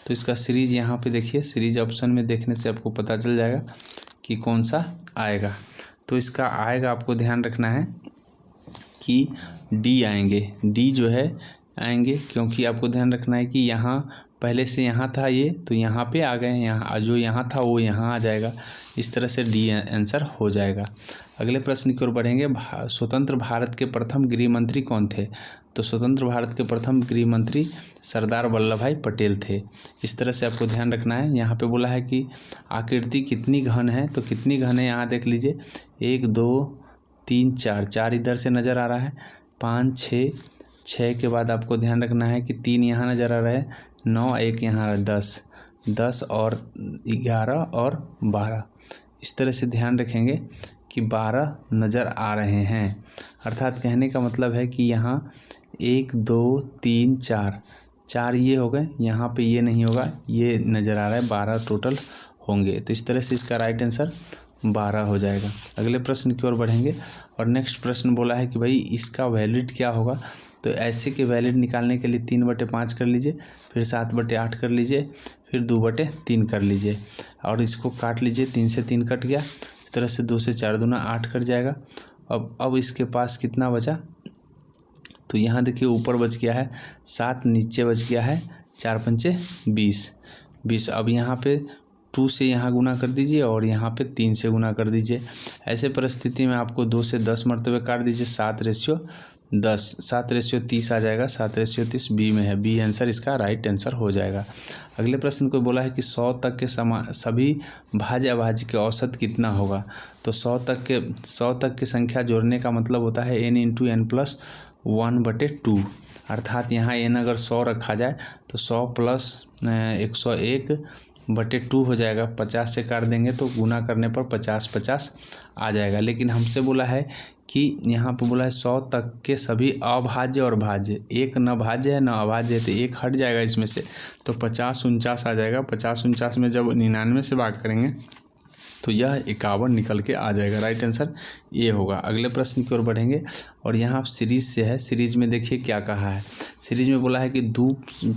तो इसका सीरीज यहाँ पे देखिए, सीरीज ऑप्शन में देखने से आपको पता चल जाएगा कि कौन सा आएगा। तो इसका आएगा, आपको ध्यान रखना है कि डी आएंगे, डी जो है आएंगे, क्योंकि आपको ध्यान रखना है कि यहाँ पहले से यहाँ था ये, तो यहाँ पे आ गए, यहाँ जो यहाँ था वो यहाँ आ जाएगा। इस तरह से डी आंसर हो जाएगा। अगले प्रश्न की ओर बढ़ेंगे। स्वतंत्र भारत के प्रथम गृह मंत्री कौन थे। तो स्वतंत्र भारत के प्रथम गृह मंत्री सरदार वल्लभ भाई पटेल थे। इस तरह से आपको ध्यान रखना है। यहाँ पे बोला है कि आकृति कितनी घन है। तो कितनी घन है यहाँ देख लीजिए, 1 2 3 4, 4 इधर से नज़र आ रहा है, 5 6 के बाद आपको ध्यान रखना है कि 3 यहाँ नज़र आ रहा है, 9 1 यहाँ 10 और 11 और 12। इस तरह से ध्यान रखेंगे कि 12 नज़र आ रहे हैं। अर्थात कहने का मतलब है कि यहाँ 1 2 3 4 ये हो गए, यहाँ पे ये नहीं होगा, ये नज़र आ रहा है, 12 टोटल होंगे। तो इस तरह से इसका राइट आंसर 12 हो जाएगा। अगले प्रश्न की ओर बढ़ेंगे, और नेक्स्ट प्रश्न बोला है कि भाई इसका वैलिड क्या होगा। तो ऐसे के वैलिड निकालने के लिए 3/5 कर लीजिए, फिर 7/8 कर लीजिए, फिर 2/3 कर लीजिए, और इसको काट लीजिए। 3 से 3 कट गया, इस तरह से 2 से 4 दूना 8 कट जाएगा। अब इसके पास कितना बचा। तो यहाँ देखिए ऊपर बच गया है 7, नीचे बच गया है 4 पंचे 20। अब यहाँ पे 2 से यहाँ गुना कर दीजिए, और यहाँ पे 3 से गुना कर दीजिए। ऐसे परिस्थिति में आपको 2 से 10 मरतबे काट दीजिए, 7/10, 7/30 आ जाएगा, 7/30 बी में है। बी आंसर इसका राइट आंसर हो जाएगा। अगले प्रश्न को बोला है कि 100 तक के सभी भाज्य अभाज्य के औसत कितना होगा। तो 100 तक की संख्या जोड़ने का मतलब होता है n × n+1/2। अर्थात यहाँ n अगर 100 रखा जाए तो 100 + 101/2 हो जाएगा। 50 से काट देंगे तो गुना करने पर 50 आ जाएगा। लेकिन हमसे बोला है कि यहाँ पे बोला है 100 तक के सभी अभाज्य और भाज्य, एक न भाज्य है न अभाज्य है तो एक हट जाएगा इसमें से, तो 50 49 आ जाएगा। 50 49 में जब 99 से भाग करेंगे तो यह 51 निकल के आ जाएगा। राइट आंसर ये होगा। अगले प्रश्न की ओर बढ़ेंगे और यहाँ सीरीज से है। सीरीज में देखिए क्या कहा है। सीरीज में बोला है कि 2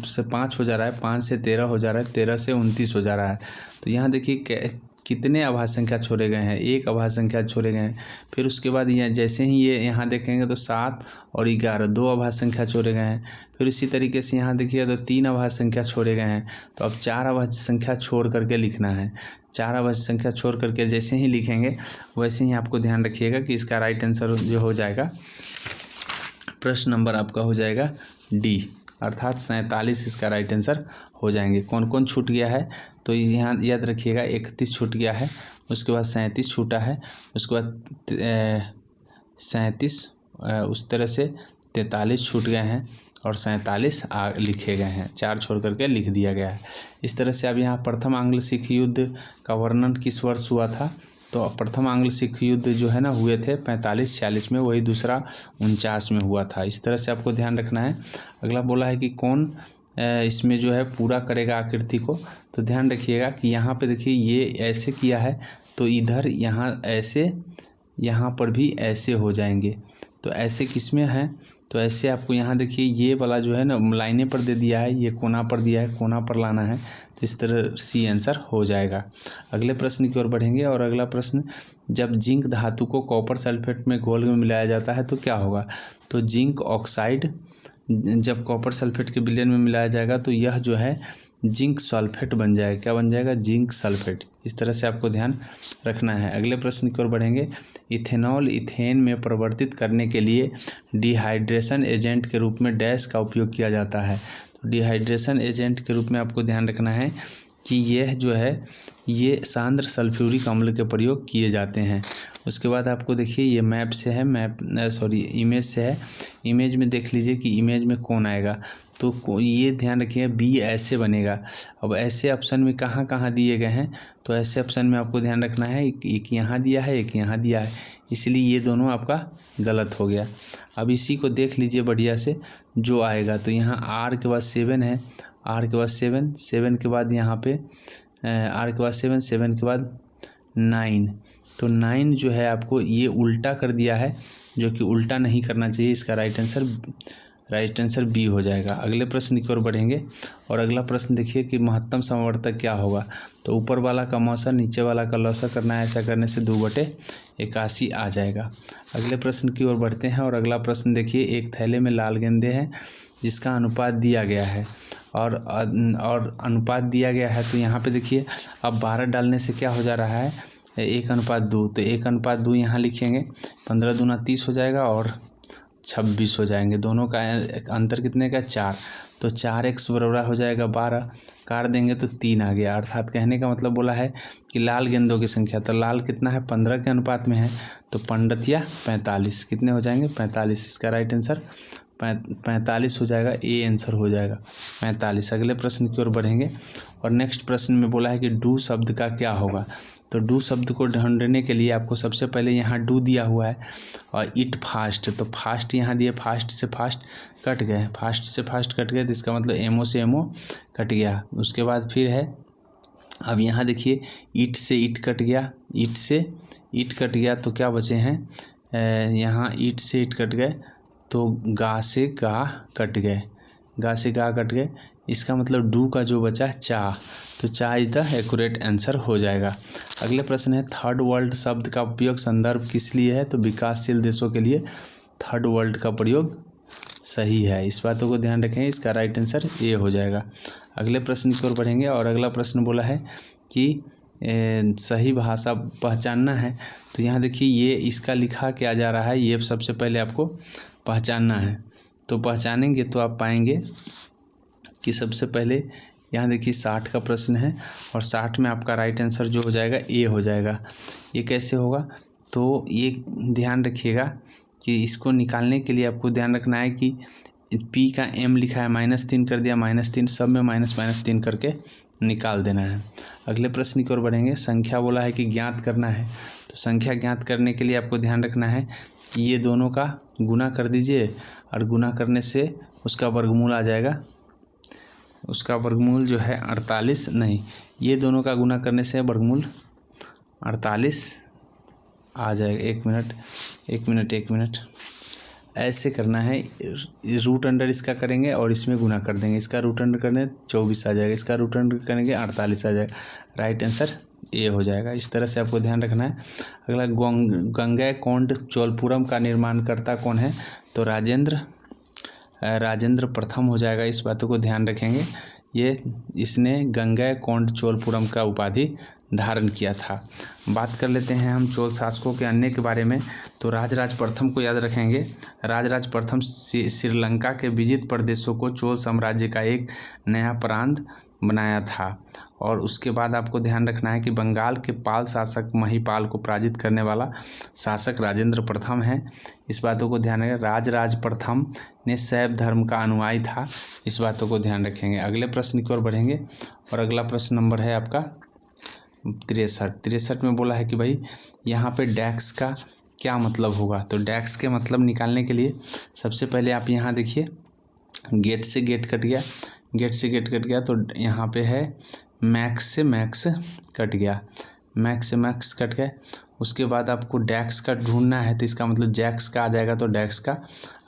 से 5 हो जा रहा है, 5 से 13 हो जा रहा है, 13 से 29 हो जा रहा है। तो यहाँ देखिए कितने अभाज्य संख्या छोड़े गए हैं, एक अभाज्य संख्या छोड़े गए हैं। फिर उसके बाद ये जैसे ही ये यहाँ देखेंगे तो 7 और 11 2 अभाज्य संख्या छोड़े गए हैं। फिर इसी तरीके से यहाँ देखिए तो 3 अभाज्य संख्या छोड़े गए हैं। तो अब 4 अभाज्य संख्या छोड़ करके लिखना है। 4 अभाज्य संख्या छोड़ करके जैसे ही लिखेंगे वैसे ही आपको ध्यान रखिएगा कि इसका राइट आंसर जो हो जाएगा, प्रश्न नंबर आपका हो जाएगा डी, अर्थात 47 इसका राइट आंसर हो जाएंगे। कौन कौन छूट गया है तो यहाँ याद रखिएगा 31 छूट गया है, उसके बाद 37 छूटा है, उसके बाद 37 उस तरह से 43 छूट गए हैं और 47 लिखे गए हैं, 4 छोड़ करके लिख दिया गया है। इस तरह से अब यहाँ प्रथम आंग्ल सिख युद्ध का वर्णन किस वर्ष हुआ था, तो प्रथम आंग्ल सिख युद्ध जो है ना हुए थे 45-46 में, वही दूसरा 49 में हुआ था। इस तरह से आपको ध्यान रखना है। अगला बोला है कि कौन इसमें जो है पूरा करेगा आकृति को, तो ध्यान रखिएगा कि यहाँ पे देखिए ये ऐसे किया है तो इधर यहाँ ऐसे, यहाँ पर भी ऐसे हो जाएंगे। तो ऐसे किस में है, तो ऐसे आपको यहाँ देखिए ये वाला जो है ना लाइनें पर दे दिया है, ये कोना पर दिया है, कोना पर लाना है। तो इस तरह सी आंसर हो जाएगा। अगले प्रश्न की ओर बढ़ेंगे और अगला प्रश्न, जब जिंक धातु को कॉपर सल्फेट में घोल में मिलाया जाता है तो क्या होगा, तो जिंक ऑक्साइड जब कॉपर सल्फेट के विलयन में मिलाया जाएगा तो यह जो है जिंक सल्फेट बन जाएगा। क्या बन जाएगा, जिंक सल्फेट। इस तरह से आपको ध्यान रखना है। अगले प्रश्न की ओर बढ़ेंगे। इथेनॉल इथेन में परिवर्तित करने के लिए डिहाइड्रेशन एजेंट के रूप में डैश का उपयोग किया जाता है। तो डिहाइड्रेशन एजेंट के रूप में आपको ध्यान रखना है कि यह जो है ये सांद्र सल्फ्यूरिक अम्ल के प्रयोग किए जाते हैं। उसके बाद आपको देखिए ये मैप से है, इमेज से है। इमेज में देख लीजिए कि इमेज में कौन आएगा, तो ये ध्यान रखिए बी ऐसे बनेगा। अब ऐसे ऑप्शन में कहाँ कहाँ दिए गए हैं, तो ऐसे ऑप्शन में आपको ध्यान रखना है एक यहाँ दिया है, एक यहाँ दिया है, इसलिए ये दोनों आपका गलत हो गया। अब इसी को देख लीजिए बढ़िया से जो आएगा, तो यहाँ आर के बाद 7 है, आर के बाद 7 के बाद यहाँ पे आर के बाद 7 के बाद 9, तो 9 जो है आपको ये उल्टा कर दिया है, जो कि उल्टा नहीं करना चाहिए। इसका राइट आंसर बी हो जाएगा। अगले प्रश्न की ओर बढ़ेंगे और अगला प्रश्न देखिए कि महत्तम समवर्तक क्या होगा, तो ऊपर वाला का मौसा नीचे वाला का लौसा करना है। ऐसा करने से 2/81 आ जाएगा। अगले प्रश्न की ओर बढ़ते हैं और अगला प्रश्न देखिए, एक थैले में लाल गेंदे हैं जिसका अनुपात दिया गया है और अनुपात दिया गया है, तो यहाँ पे देखिए अब 12 डालने से क्या हो जा रहा है, 1:2। तो 1:2 यहाँ लिखेंगे, 15 दूना 30 हो जाएगा और 26 हो जाएंगे। दोनों का अंतर कितने का, 4। तो 4x बराबर हो जाएगा 12, काट देंगे तो 3 आ गया। अर्थात कहने का मतलब बोला है कि लाल गेंदों की संख्या, तो लाल कितना है 15 के अनुपात में है, तो 15 या 45 कितने हो जाएंगे, 45। इसका राइट आंसर 45 हो जाएगा, ए आंसर हो जाएगा 45। अगले प्रश्न की ओर बढ़ेंगे और नेक्स्ट प्रश्न में बोला है कि डू शब्द का क्या होगा, तो डू शब्द को ढूंढने के लिए आपको सबसे पहले यहाँ डू दिया हुआ है और इट फास्ट, तो फास्ट यहाँ दिए, फास्ट से फास्ट कट गए, फास्ट से फास्ट कट गए, तो इसका मतलब एमओ से एमओ कट गया। उसके बाद फिर है, अब यहाँ देखिए ईट से ईट कट गया, ईट से ईट कट गया, तो क्या बचे हैं, यहाँ ईट से ईट कट गए, तो गा से गा कट गए, गा से गा कट गए। इसका मतलब डू का जो बचा चाह, तो चाह इज द एक्यूरेट आंसर हो जाएगा। अगले प्रश्न है, थर्ड वर्ल्ड शब्द का उपयोग संदर्भ किस लिए है, तो विकासशील देशों के लिए थर्ड वर्ल्ड का प्रयोग सही है। इस बातों को ध्यान रखें, इसका राइट आंसर ए हो जाएगा। अगले प्रश्न की ओर बढ़ेंगे और अगला प्रश्न बोला है कि सही भाषा पहचानना है, तो यहाँ देखिए ये इसका लिखा क्या जा रहा है, ये सबसे पहले आपको पहचानना है। तो पहचानेंगे तो आप पाएंगे कि सबसे पहले यहाँ देखिए 60 का प्रश्न है और 60 में आपका राइट आंसर जो हो जाएगा ए हो जाएगा। ये कैसे होगा, तो ये ध्यान रखिएगा कि इसको निकालने के लिए आपको ध्यान रखना है कि पी का एम लिखा है, -3 कर दिया, -3 सब में -3 करके निकाल देना है। अगले प्रश्न की ओर बढ़ेंगे। संख्या बोला है कि ज्ञात करना है, तो संख्या ज्ञात करने के लिए आपको ध्यान रखना है ये दोनों का गुना कर दीजिए और गुना करने से उसका वर्गमूल आ जाएगा। उसका वर्गमूल जो है 48 नहीं, ये दोनों का गुना करने से वर्गमूल 48 आ जाएगा। एक मिनट ऐसे करना है। रूट अंडर इसका करेंगे और इसमें गुना कर देंगे। इसका रूट अंडर करने 24 आ जाएगा, इसका रूट अंडर करेंगे 48 आ जाएगा। राइट आंसर ए हो जाएगा। इस तरह से आपको ध्यान रखना है। अगला, गंगैकोंड चोलपुरम का निर्माणकर्ता कौन है? तो राजेंद्र प्रथम हो जाएगा। इस बातों को ध्यान रखेंगे। इसने गंगैकोंड चोलपुरम का उपाधि धारण किया था। बात कर लेते हैं हम चोल शासकों के अन्य के बारे में। तो राजराज प्रथम को याद रखेंगे। राजराज प्रथम श्रीलंका के विजित प्रदेशों को चोल साम्राज्य का एक नया प्रांत बनाया था। और उसके बाद आपको ध्यान रखना है कि बंगाल के पाल शासक महिपाल को पराजित करने वाला शासक राजेंद्र प्रथम है। इस बातों को ध्यान रखें। राजराज प्रथम ने शैव धर्म का अनुयायी था। इस बातों को ध्यान रखेंगे। अगले प्रश्न की ओर बढ़ेंगे और अगला प्रश्न नंबर है आपका 63 में बोला है कि भाई यहाँ पे डैक्स का क्या मतलब होगा। तो डैक्स के मतलब निकालने के लिए सबसे पहले आप यहाँ देखिए, गेट से गेट कट गया तो यहाँ पे है मैक्स से मैक्स कट गया, मैक्स से मैक्स कट गए। उसके बाद आपको डैक्स का ढूंढना है तो इसका मतलब जैक्स का आ जाएगा, तो डैक्स का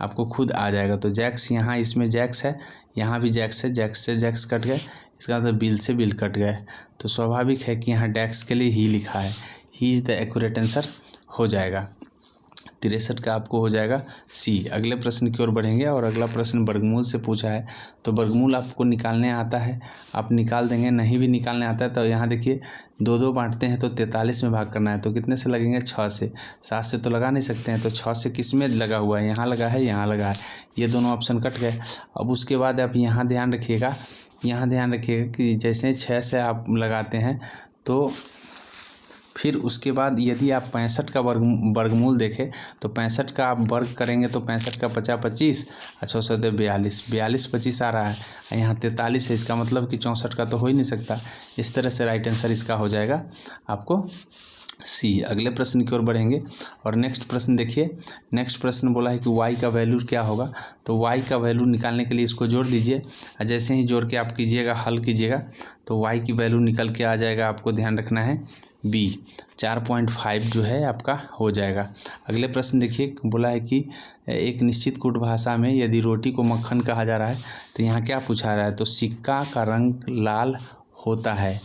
आपको खुद आ जाएगा। तो जैक्स यहाँ इसमें जैक्स है, यहाँ भी जैक्स है, जैक्स से जैक्स कट गए। इसका मतलब बिल से बिल कट गए। तो स्वाभाविक है कि यहाँ डैक्स के लिए ही लिखा है। He is the accurate answer हो जाएगा। 63 का आपको हो जाएगा सी। अगले प्रश्न की ओर बढ़ेंगे और अगला प्रश्न वर्गमूल से पूछा है। तो वर्गमूल आपको निकालने आता है, आप निकाल देंगे। नहीं भी निकालने आता है तो यहाँ देखिए 2 बांटते हैं तो 43 में भाग करना है। तो कितने से लगेंगे? 6 से। 7 से तो लगा नहीं सकते हैं, तो 6 से किस में लगा हुआ है? यहाँ लगा है, यहाँ लगा है। ये दोनों ऑप्शन कट गए। अब उसके बाद आप यहाँ ध्यान रखिएगा कि जैसे 6 से आप लगाते हैं तो फिर उसके बाद यदि आप 65 का वर्गमूल देखें तो 65 का आप वर्ग करेंगे तो 65 का 50 25 और 6 से 42 25 आ रहा है। यहाँ 43 है, इसका मतलब कि 64 का तो हो ही नहीं सकता। इस तरह से राइट आंसर इसका हो जाएगा आपको सी। अगले प्रश्न की ओर बढ़ेंगे और नेक्स्ट प्रश्न देखिए। नेक्स्ट प्रश्न बोला है कि वाई का वैल्यू क्या होगा। तो वाई का वैल्यू निकालने के लिए इसको जोड़ दीजिए और जैसे ही जोड़ के आप कीजिएगा, हल कीजिएगा तो वाई की वैल्यू निकल के आ जाएगा। आपको ध्यान रखना है बी 4.5 जो है आपका हो जाएगा। अगले प्रश्न देखिए, बोला है कि एक निश्चित कूट भाषा में यदि रोटी को मक्खन कहा जा रहा है तो यहाँ क्या पूछा रहा है। तो सिक्का का रंग लाल होता है।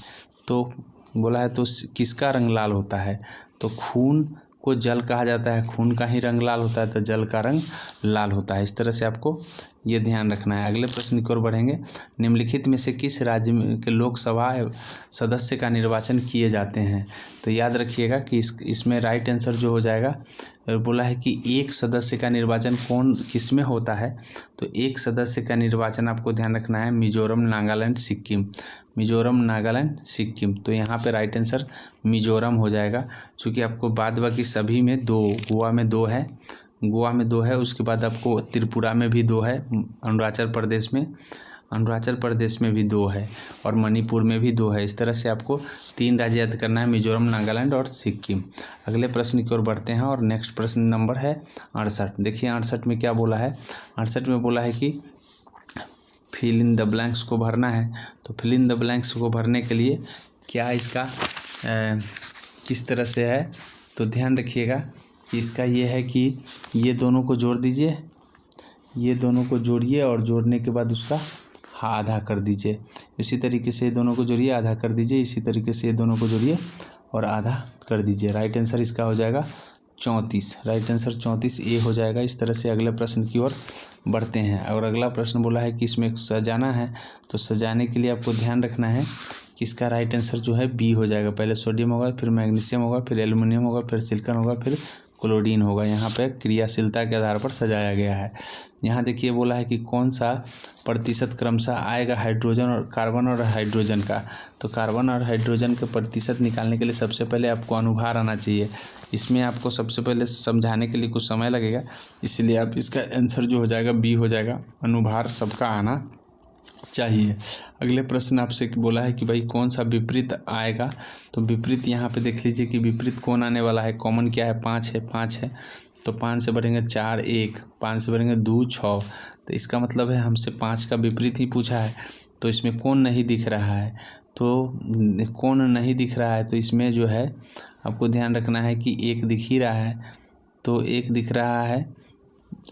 तो बोला है तो किसका रंग लाल होता है। तो खून को जल कहा जाता है, खून का ही रंग लाल होता है, तो जल का रंग लाल होता है। इस तरह से आपको ये ध्यान रखना है। अगले प्रश्न की ओर बढ़ेंगे। निम्नलिखित में से किस राज्य के लोकसभा सदस्य का निर्वाचन किए जाते हैं। तो याद रखिएगा कि इसमें राइट आंसर जो हो जाएगा, बोला है कि एक सदस्य का निर्वाचन किस में होता है। तो एक सदस्य का निर्वाचन आपको ध्यान रखना है मिजोरम, नागालैंड, सिक्किम। मिजोरम, नागालैंड, सिक्किम। तो यहाँ पे राइट आंसर मिजोरम हो जाएगा। चूँकि आपको बाद बाकी सभी में 2, गोवा में 2 है, उसके बाद आपको त्रिपुरा में भी 2 है, अरुणाचल प्रदेश में भी 2 है और मणिपुर में भी 2 है। इस तरह से आपको 3 राज्य याद करना है, मिजोरम, नागालैंड और सिक्किम। अगले प्रश्न की ओर बढ़ते हैं और नेक्स्ट प्रश्न नंबर है 68। देखिए 68 में क्या बोला है। 68 में बोला है कि फिल इन द ब्लैंक्स को भरना है। तो फिल इन द ब्लैंक्स को भरने के लिए क्या इसका किस तरह से है। तो ध्यान रखिएगा कि इसका ये है कि ये दोनों को जोड़ दीजिए, ये दोनों को जोड़िए और जोड़ने के बाद उसका आधा कर दीजिए। इसी तरीके से ये दोनों को जोड़िए, आधा कर दीजिए। इसी तरीके से ये दोनों को जोड़िए और आधा कर दीजिए। राइट आंसर इसका हो जाएगा 34। राइट आंसर 34 ए हो जाएगा। इस तरह से अगले प्रश्न की ओर बढ़ते हैं और अगला प्रश्न बोला है कि इसमें सजाना है। तो सजाने के लिए आपको ध्यान रखना है कि इसका राइट आंसर जो है बी हो जाएगा। पहले सोडियम होगा, फिर मैग्नीशियम होगा, फिर एल्युमिनियम होगा, फिर सिलिकॉन होगा, फिर क्लोरीन होगा। यहाँ पे क्रियाशीलता के आधार पर सजाया गया है। यहाँ देखिए बोला है कि कौन सा प्रतिशत क्रमशः आएगा हाइड्रोजन और कार्बन और हाइड्रोजन का। तो कार्बन और हाइड्रोजन के प्रतिशत निकालने के लिए सबसे पहले आपको अनुभार आना चाहिए। इसमें आपको सबसे पहले समझाने के लिए कुछ समय लगेगा, इसलिए आप इसका आंसर जो हो जाएगा बी हो जाएगा। अनुभार सबका आना चाहिए। अगले प्रश्न आपसे बोला है कि भाई कौन सा विपरीत आएगा। तो विपरीत यहाँ पे देख लीजिए कि विपरीत कौन आने वाला है। कॉमन क्या है, 5 है। तो 5 से बढ़ेंगे 4 1, 5 से बढ़ेंगे 2 6। तो इसका मतलब है हमसे 5 का विपरीत ही पूछा है, तो इसमें कौन नहीं दिख रहा है, तो कौन नहीं दिख रहा है, तो इसमें जो है आपको ध्यान रखना है कि 1 दिख ही रहा है, तो 1 दिख रहा है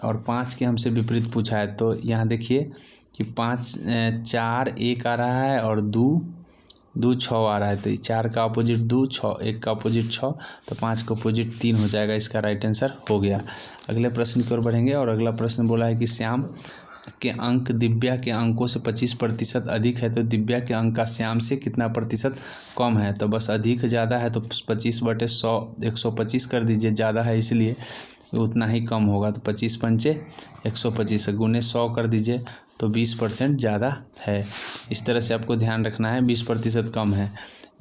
और 5 के हमसे विपरीत पूछा है। तो यहाँ देखिए कि 5 4 1 आ रहा है और 2 6 आ रहा है, तो 4 का अपोजिट 2, 6 1 का अपोजिट 6, तो 5 का अपोजिट 3 हो जाएगा। इसका राइट आंसर हो गया। अगले प्रश्न की ओर बढ़ेंगे और अगला प्रश्न बोला है कि श्याम के अंक दिव्या के अंकों से 25% अधिक है, तो दिव्या के अंक का श्याम से कितना प्रतिशत कम है। तो बस अधिक ज़्यादा है तो 25/100 125 कर दीजिए, ज़्यादा है इसलिए उतना ही कम होगा, तो 25 पंचे 125 गुने 100 कर दीजिए, तो 20% ज़्यादा है। इस तरह से आपको ध्यान रखना है, 20% कम है।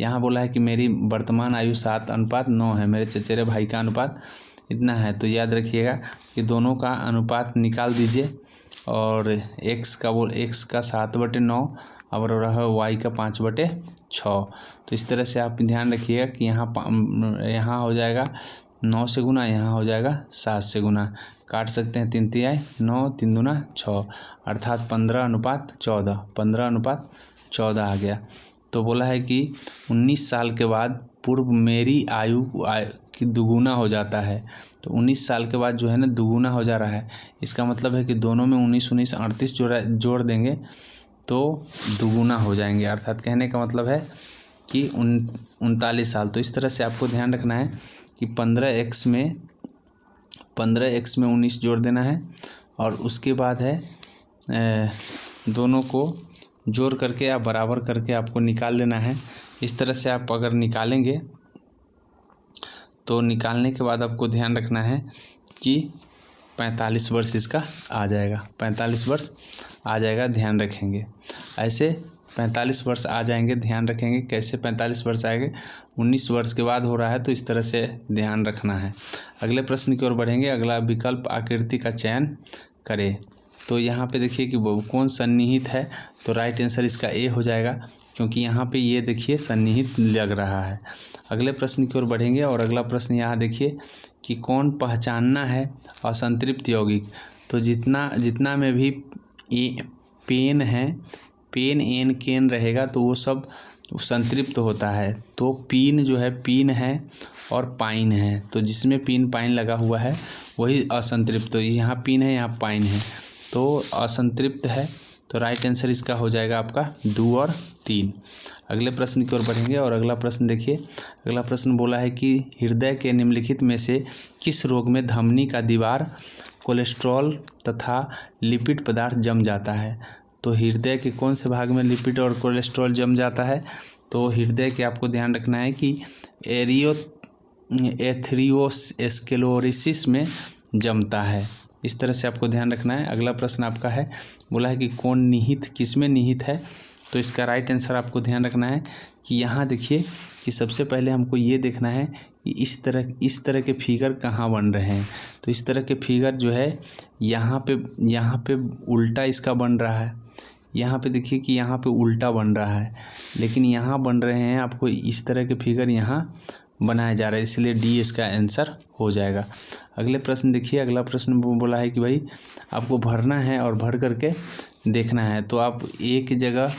यहाँ बोला है कि मेरी वर्तमान आयु 7:9 है, मेरे चचेरे भाई का अनुपात इतना है। तो याद रखिएगा कि दोनों का अनुपात निकाल दीजिए और x का 7/9 और रहा y का 5/6। तो इस तरह से आप ध्यान रखिएगा कि यहाँ हो जाएगा 9 से गुना, यहाँ हो जाएगा 7 से गुना, काट सकते हैं 3 तिहाई 9, 3 दूना 6, अर्थात 15:14, 15:14 आ गया। तो बोला है कि 19 साल के बाद पूर्व मेरी आयु की दुगुना हो जाता है। तो 19 साल के बाद जो है ना दुगुना हो जा रहा है, इसका मतलब है कि दोनों में 19 19 38 जोड़ देंगे तो दुगुना हो जाएंगे, अर्थात कहने का मतलब है कि 39 साल। तो इस तरह से आपको ध्यान रखना है कि 15x में 19 जोड़ देना है और उसके बाद है दोनों को जोड़ करके या बराबर करके आपको निकाल लेना है। इस तरह से आप अगर निकालेंगे तो निकालने के बाद आपको ध्यान रखना है कि 45 वर्ष इसका आ जाएगा, 45 वर्ष आ जाएगा, ध्यान रखेंगे। ऐसे 45 वर्ष आ जाएंगे, ध्यान रखेंगे। कैसे 45 वर्ष आएंगे, 19 वर्ष के बाद हो रहा है, तो इस तरह से ध्यान रखना है। अगले प्रश्न की ओर बढ़ेंगे। अगला विकल्प आकृति का चयन करें। तो यहाँ पे देखिए कि वो कौन सन्निहित है, तो राइट आंसर इसका ए हो जाएगा, क्योंकि यहाँ पे ये देखिए सन्निहित लग रहा है। अगले प्रश्न की ओर बढ़ेंगे और अगला प्रश्न यहाँ देखिए कि कौन पहचानना है असंतृप्त यौगिक। तो जितना में भी पेन है, पेन एन केन रहेगा तो वो सब संतृप्त होता है। तो पीन जो है, पीन है और पाइन है, तो जिसमें पीन पाइन लगा हुआ है वही असंतृप्त। तो यहाँ पीन है, यहाँ पाइन है, तो असंतृप्त है। तो राइट आंसर इसका हो जाएगा आपका 2 और 3। अगले प्रश्न की ओर बढ़ेंगे और अगला प्रश्न देखिए। अगला प्रश्न बोला है कि हृदय के निम्नलिखित में से किस रोग में धमनी का दीवार कोलेस्ट्रॉल तथा लिपिड पदार्थ जम जाता है। तो हृदय के कौन से भाग में लिपिड और कोलेस्ट्रॉल जम जाता है, तो हृदय के आपको ध्यान रखना है कि एथेरोस्क्लेरोसिस में जमता है। इस तरह से आपको ध्यान रखना है। अगला प्रश्न आपका है, बोला है कि कौन निहित किसमें निहित है। तो इसका राइट आंसर आपको ध्यान रखना है कि यहाँ देखिए कि सबसे पहले हमको ये देखना है कि इस तरह के फिगर कहाँ बन रहे हैं। तो इस तरह के फिगर जो है यहाँ पे उल्टा इसका बन रहा है। यहाँ पे देखिए कि यहाँ पे उल्टा बन रहा है, लेकिन यहाँ बन रहे हैं आपको इस तरह के फिगर यहाँ बनाया जा रहा है, इसलिए डी इसका आंसर हो जाएगा। अगले प्रश्न देखिए। अगला प्रश्न बोला है कि भाई आपको भरना है और भर करके देखना है। तो आप ए की जगह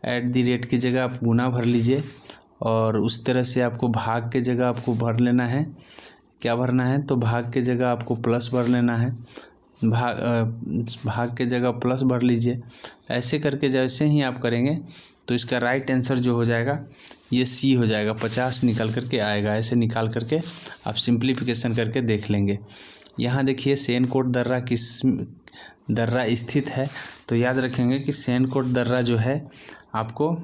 @ की जगह आप गुना भर लीजिए और उस तरह से आपको भाग के जगह आपको भर लेना है। क्या भरना है, तो भाग के जगह आपको प्लस भर लेना है, भाग के जगह प्लस भर लीजिए। ऐसे करके जैसे ही आप करेंगे तो इसका राइट आंसर जो हो जाएगा ये सी हो जाएगा, 50 निकल करके आएगा। ऐसे निकाल करके आप सिंप्लीफिकेशन करके देख लेंगे। यहाँ देखिए सेनकोट दर्रा दर्रा स्थित है। तो याद रखेंगे कि सेनकोट दर्रा जो है आपको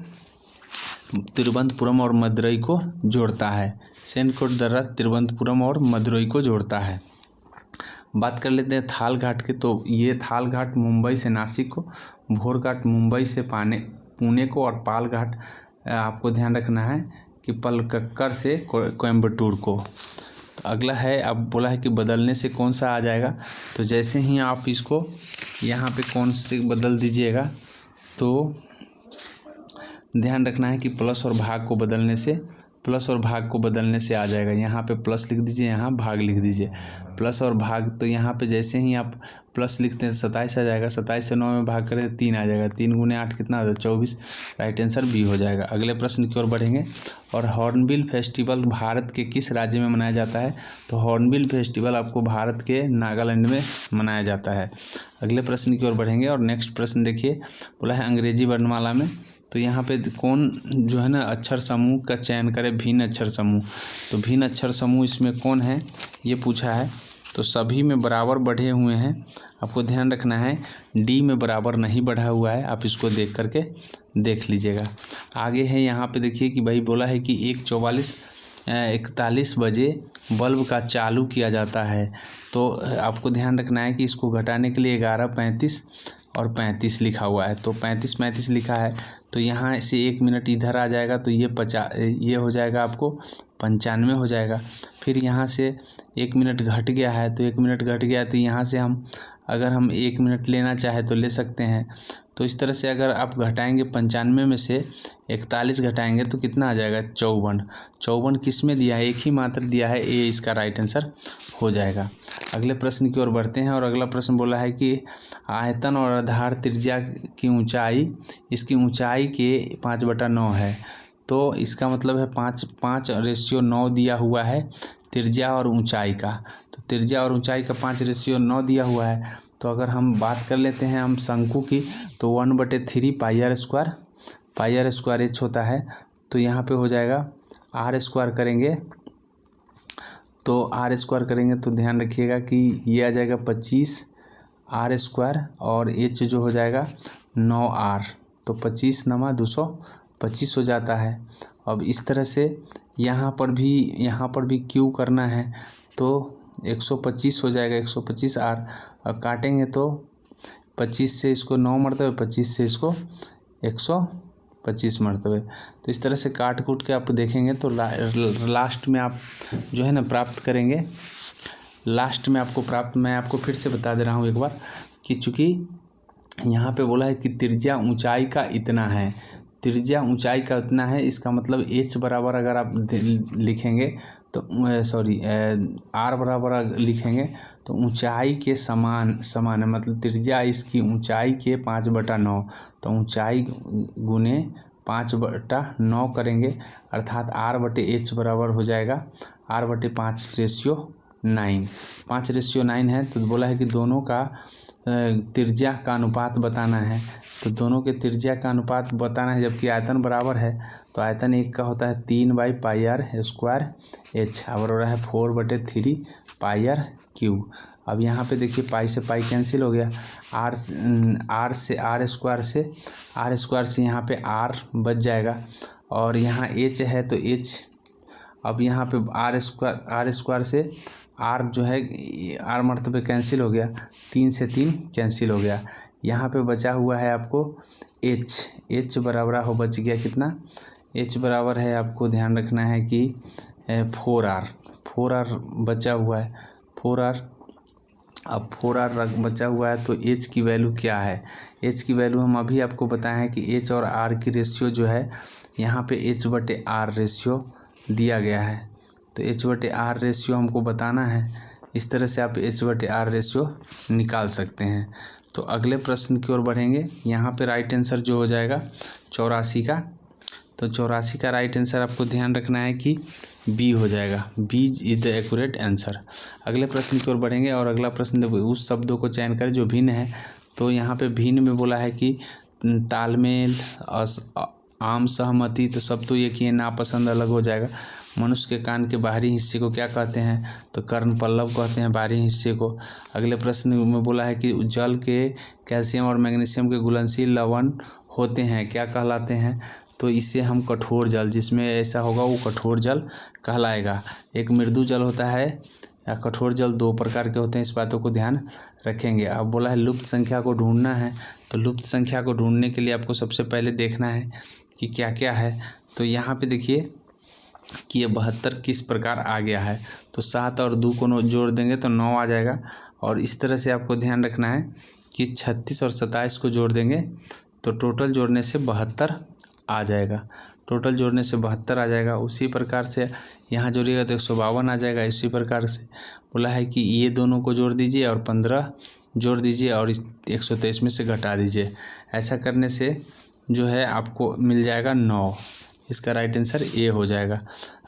तिरुवनंतपुरम और मदुरई को जोड़ता है। सेनकोट दर्रा तिरुवनंतपुरम और मदुरई को जोड़ता है। बात कर लेते हैं थाल घाट के। तो ये थाल घाट मुंबई से नासिक को, भोर घाट मुंबई से पुणे को और पाल घाट आपको ध्यान रखना है कि पलक्कड़ से कोयम्बटूर को। तो अगला है, अब बोला है कि बदलने से कौन सा आ जाएगा। तो जैसे ही आप इसको यहाँ पे कौन से बदल दीजिएगा, तो ध्यान रखना है कि प्लस और भाग को बदलने से प्लस और भाग को बदलने से आ जाएगा। यहाँ पे प्लस लिख दीजिए, यहाँ भाग लिख दीजिए। प्लस और भाग, तो यहाँ पे जैसे ही आप प्लस लिखते हैं 27 आ जाएगा। 27 से 9 में भाग करें 3 आ जाएगा। 3 गुने 8 कितना होता है? 24। राइट आंसर बी हो जाएगा। अगले प्रश्न की ओर बढ़ेंगे। और हॉर्नबिल फेस्टिवल भारत के किस राज्य में मनाया जाता है? तो हॉर्नबिल फेस्टिवल आपको भारत के नागालैंड में मनाया जाता है। अगले प्रश्न की ओर बढ़ेंगे और नेक्स्ट प्रश्न देखिए, बोला है अंग्रेजी वर्णमाला में तो यहाँ पे कौन जो है ना अक्षर समूह का चयन करे? भिन्न अक्षर समूह। तो भिन्न अक्षर समूह इसमें कौन है ये पूछा है। तो सभी में बराबर बढ़े हुए हैं। आपको ध्यान रखना है डी में बराबर नहीं बढ़ा हुआ है, आप इसको देख करके देख लीजिएगा। आगे है यहाँ पे देखिए कि भाई बोला है कि 1:41 बजे बल्ब का चालू किया जाता है। तो आपको ध्यान रखना है कि इसको घटाने के लिए 11:35 और 35 लिखा हुआ है। तो 35 लिखा है तो यहाँ से 1 मिनट इधर आ जाएगा तो ये हो जाएगा आपको 95 हो जाएगा। फिर यहाँ से 1 मिनट घट गया है तो 1 मिनट घट गया तो यहाँ से अगर हम 1 मिनट लेना चाहे तो ले सकते हैं। तो इस तरह से अगर आप घटाएंगे 95 में से 41 घटाएंगे तो कितना आ जाएगा? 54 किस में दिया है? एक ही मात्र दिया है, ए इसका राइट आंसर हो जाएगा। अगले प्रश्न की ओर बढ़ते हैं और अगला प्रश्न बोला है कि आयतन और आधार त्रिज्या की ऊंचाई, इसकी ऊंचाई के 5/9 है। तो इसका मतलब है 5:9 दिया हुआ है त्रिज्या और ऊंचाई का। तो त्रिज्या और ऊंचाई का 5:9 दिया हुआ है। तो अगर हम बात कर लेते हैं हम शंकु की तो 1/3 पाई r² h होता है। तो यहाँ पे हो जाएगा r² करेंगे तो r² करेंगे तो ध्यान रखिएगा कि ये आ जाएगा 25r² और h जो हो जाएगा 9r। तो 25×9 = 225 हो जाता है। अब इस तरह से यहाँ पर भी क्यू करना है तो 125 हो जाएगा, 125r। अब काटेंगे तो 25 से इसको 9 मरतबे, 25 से इसको 125 मरतबे। तो इस तरह से काट कूट के आप देखेंगे तो लास्ट में आप जो है ना प्राप्त करेंगे। लास्ट में मैं आपको फिर से बता दे रहा हूँ एक बार कि चूँकि यहाँ पे बोला है कि त्रिज्या ऊंचाई का इतना है, त्रिज्या ऊंचाई का उतना है, इसका मतलब h बराबर अगर आप लिखेंगे तो r बराबर लिखेंगे तो ऊंचाई के समान है। मतलब त्रिज्या इसकी ऊंचाई के 5/9 तो ऊंचाई गुने 5/9 करेंगे अर्थात r/h बराबर हो जाएगा r/5:9। 5:9 है तो बोला है कि दोनों का त्रिज्या का अनुपात बताना है। तो दोनों के त्रिज्या का अनुपात बताना है जबकि आयतन बराबर है। तो आयतन एक का होता है 3/πr² h और हो रहा है 4/3 πr³। अब यहाँ पे देखिए पाई से पाई कैंसिल हो गया, r से r² से यहाँ पे r बच जाएगा और यहाँ h है तो h। अब यहाँ पे r² से r जो है r मरतबे कैंसिल हो गया, 3 से 3 कैंसिल हो गया। यहाँ पे बचा हुआ है आपको h बराबर हो बच गया कितना? h बराबर है, आपको ध्यान रखना है कि 4r बचा हुआ है 4r। अब 4r बचा हुआ है तो h की वैल्यू क्या है? h की वैल्यू हम अभी आपको बताए हैं कि h और r की रेशियो जो है यहाँ पे h/r रेशियो दिया गया है। तो h/r रेशियो हमको बताना है। इस तरह से आप h/r रेशियो निकाल सकते हैं। तो अगले प्रश्न की ओर बढ़ेंगे। यहाँ पे राइट आंसर जो हो जाएगा 84 का। तो 84 का राइट आंसर आपको ध्यान रखना है कि बी हो जाएगा, B is the accurate answer. अगले प्रश्न की ओर बढ़ेंगे और अगला प्रश्न उस शब्दों को चयन करें जो भिन्न है। तो यहाँ पे भिन्न में बोला है कि तालमेल, आम सहमति, तो सब तो एक ही है, नापसंद अलग हो जाएगा। मनुष्य के कान के बाहरी हिस्से को क्या कहते हैं? तो कर्ण पल्लव कहते हैं बाहरी हिस्से को। अगले प्रश्न में बोला है कि जल के कैल्शियम और मैग्नीशियम के घुलनशील लवण होते हैं, क्या कहलाते हैं? तो इससे हम कठोर जल, जिसमें ऐसा होगा वो कठोर जल कहलाएगा। एक मृदु जल होता है या कठोर जल, 2 प्रकार के होते हैं, इस बातों को ध्यान रखेंगे। अब बोला है लुप्त संख्या को ढूंढना है। तो लुप्त संख्या को ढूंढने के लिए आपको सबसे पहले देखना है कि क्या क्या है। तो यहाँ पे देखिए कि ये 72 किस प्रकार आ गया है। तो 7 और 2 को जोड़ देंगे तो 9 आ जाएगा। और इस तरह से आपको ध्यान रखना है कि 36 और 27 को जोड़ देंगे तो टोटल जोड़ने से 72 आ जाएगा। टोटल जोड़ने से 72 आ जाएगा। उसी प्रकार से यहाँ जोड़िएगा तो 152 आ जाएगा। इसी प्रकार से बोला है कि ये दोनों को जोड़ दीजिए और 15 जोड़ दीजिए और इस 123 में से घटा दीजिए। ऐसा करने से जो है आपको मिल जाएगा 9। इसका राइट आंसर ए हो जाएगा।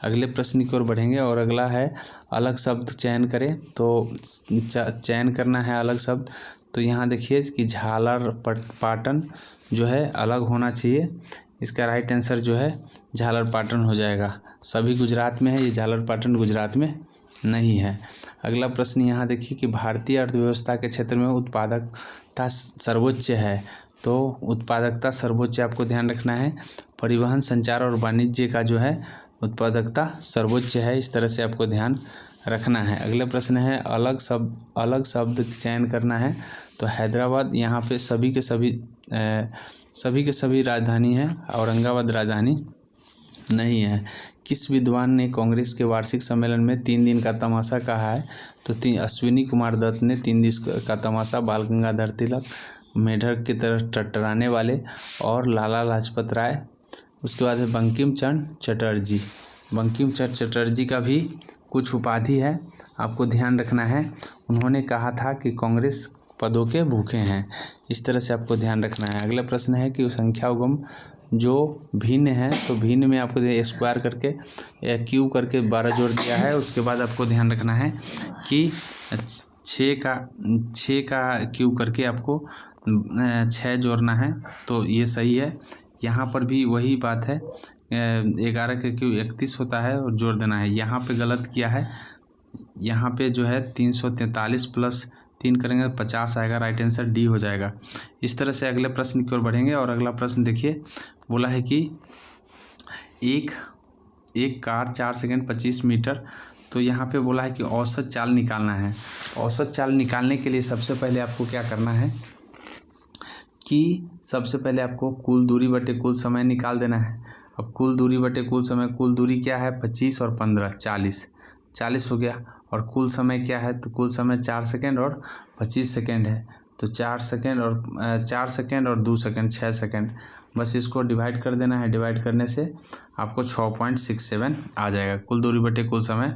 अगले प्रश्न की ओर बढ़ेंगे और अगला है अलग शब्द चयन करें। तो चयन करना है अलग शब्द। तो यहाँ देखिए कि झालर पाटन जो है अलग होना चाहिए। इसका राइट आंसर जो है झालर पाटन हो जाएगा। सभी गुजरात में है, ये झालर पाटन गुजरात में नहीं है। अगला प्रश्न यहाँ देखिए कि भारतीय अर्थव्यवस्था के क्षेत्र में उत्पादकता सर्वोच्च है। तो उत्पादकता सर्वोच्च आपको ध्यान रखना है। परिवहन, संचार और वाणिज्य का जो है उत्पादकता सर्वोच्च है। इस तरह से आपको ध्यान रखना है। अगला प्रश्न है अलग शब्द चयन करना है। तो हैदराबाद यहाँ पे सभी के सभी राजधानी है, औरंगाबाद राजधानी नहीं है। किस विद्वान ने कांग्रेस के वार्षिक सम्मेलन में 3 दिन का तमाशा कहा है? तो अश्विनी कुमार दत्त ने 3 दिन का तमाशा बाल गंगाधर तिलक, मेढक की तरह टटराने वाले और लाला लाजपत राय। उसके बाद है बंकिम चंद्र चटर्जी। बंकिम चंद्र चटर्जी का भी कुछ उपाधि है, आपको ध्यान रखना है। उन्होंने कहा था कि कांग्रेस पदों के भूखे हैं। इस तरह से आपको ध्यान रखना है। अगला प्रश्न है कि संख्या उगम जो भिन्न है, तो भिन्न में आपको स्क्वायर करके या क्यूब करके 12 जोड़ दिया है। उसके बाद आपको ध्यान रखना है कि 6 का क्यूब करके आपको 6 जोड़ना है। तो ये सही है। यहाँ पर भी वही बात है, 11 का क्यूब 31 होता है और जोड़ देना है। यहाँ पे गलत किया है। यहाँ पे जो है 343 प्लस 3 करेंगे 50 आएगा। राइट आंसर डी हो जाएगा। इस तरह से अगले प्रश्न की ओर बढ़ेंगे और अगला प्रश्न देखिए, बोला है कि एक कार 4 सेकंड 25 मीटर। तो यहाँ पे बोला है कि औसत चाल निकालना है। औसत चाल निकालने के लिए सबसे पहले आपको क्या करना है कि सबसे पहले आपको कुल दूरी बटे कुल समय निकाल देना है। अब कुल दूरी बटे कुल समय, कुल दूरी क्या है 25 और 15 40 हो गया। और कुल समय क्या है, तो कुल समय 4 सेकंड और 25 सेकंड है। तो 4 सेकंड और 2 सेकंड 6 सेकंड। बस इसको डिवाइड कर देना है। डिवाइड करने से आपको 6.67 आ जाएगा। कुल दूरी बटे कुल समय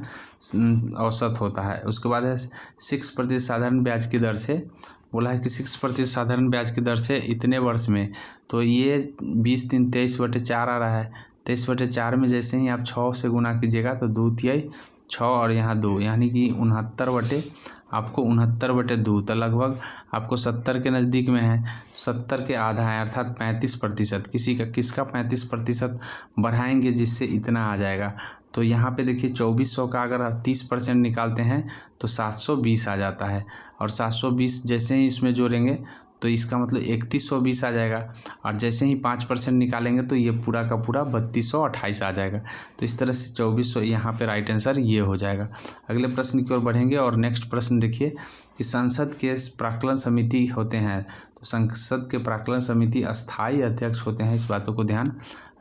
औसत होता है। उसके बाद है 6% साधारण ब्याज की दर से। बोला है कि 6% साधारण ब्याज की दर से इतने वर्ष में। तो ये 20 3 23/4 आ रहा है। 23/4 में जैसे ही आप 6 से गुना कीजिएगा तो 2 तिहाई 6 और यहाँ 2, यानी कि 69/2। तो लगभग आपको 70 के नज़दीक में है। 70 के आधा है, अर्थात 35%। किसका 35% बढ़ाएंगे जिससे इतना आ जाएगा। तो यहाँ पे देखिए 2400 का अगर 30% निकालते हैं तो 720 आ जाता है। और 720 जैसे ही इसमें जोड़ेंगे तो इसका मतलब 3120 आ जाएगा। और जैसे ही 5% निकालेंगे तो ये पूरा का पूरा 3228 आ जाएगा। तो इस तरह से 2400 यहाँ पे राइट आंसर ये हो जाएगा। अगले प्रश्न की ओर बढ़ेंगे और नेक्स्ट प्रश्न देखिए कि संसद के प्राक्कलन समिति होते हैं। तो संसद के प्राक्कलन समिति अस्थायी अध्यक्ष होते हैं। इस बातों को ध्यान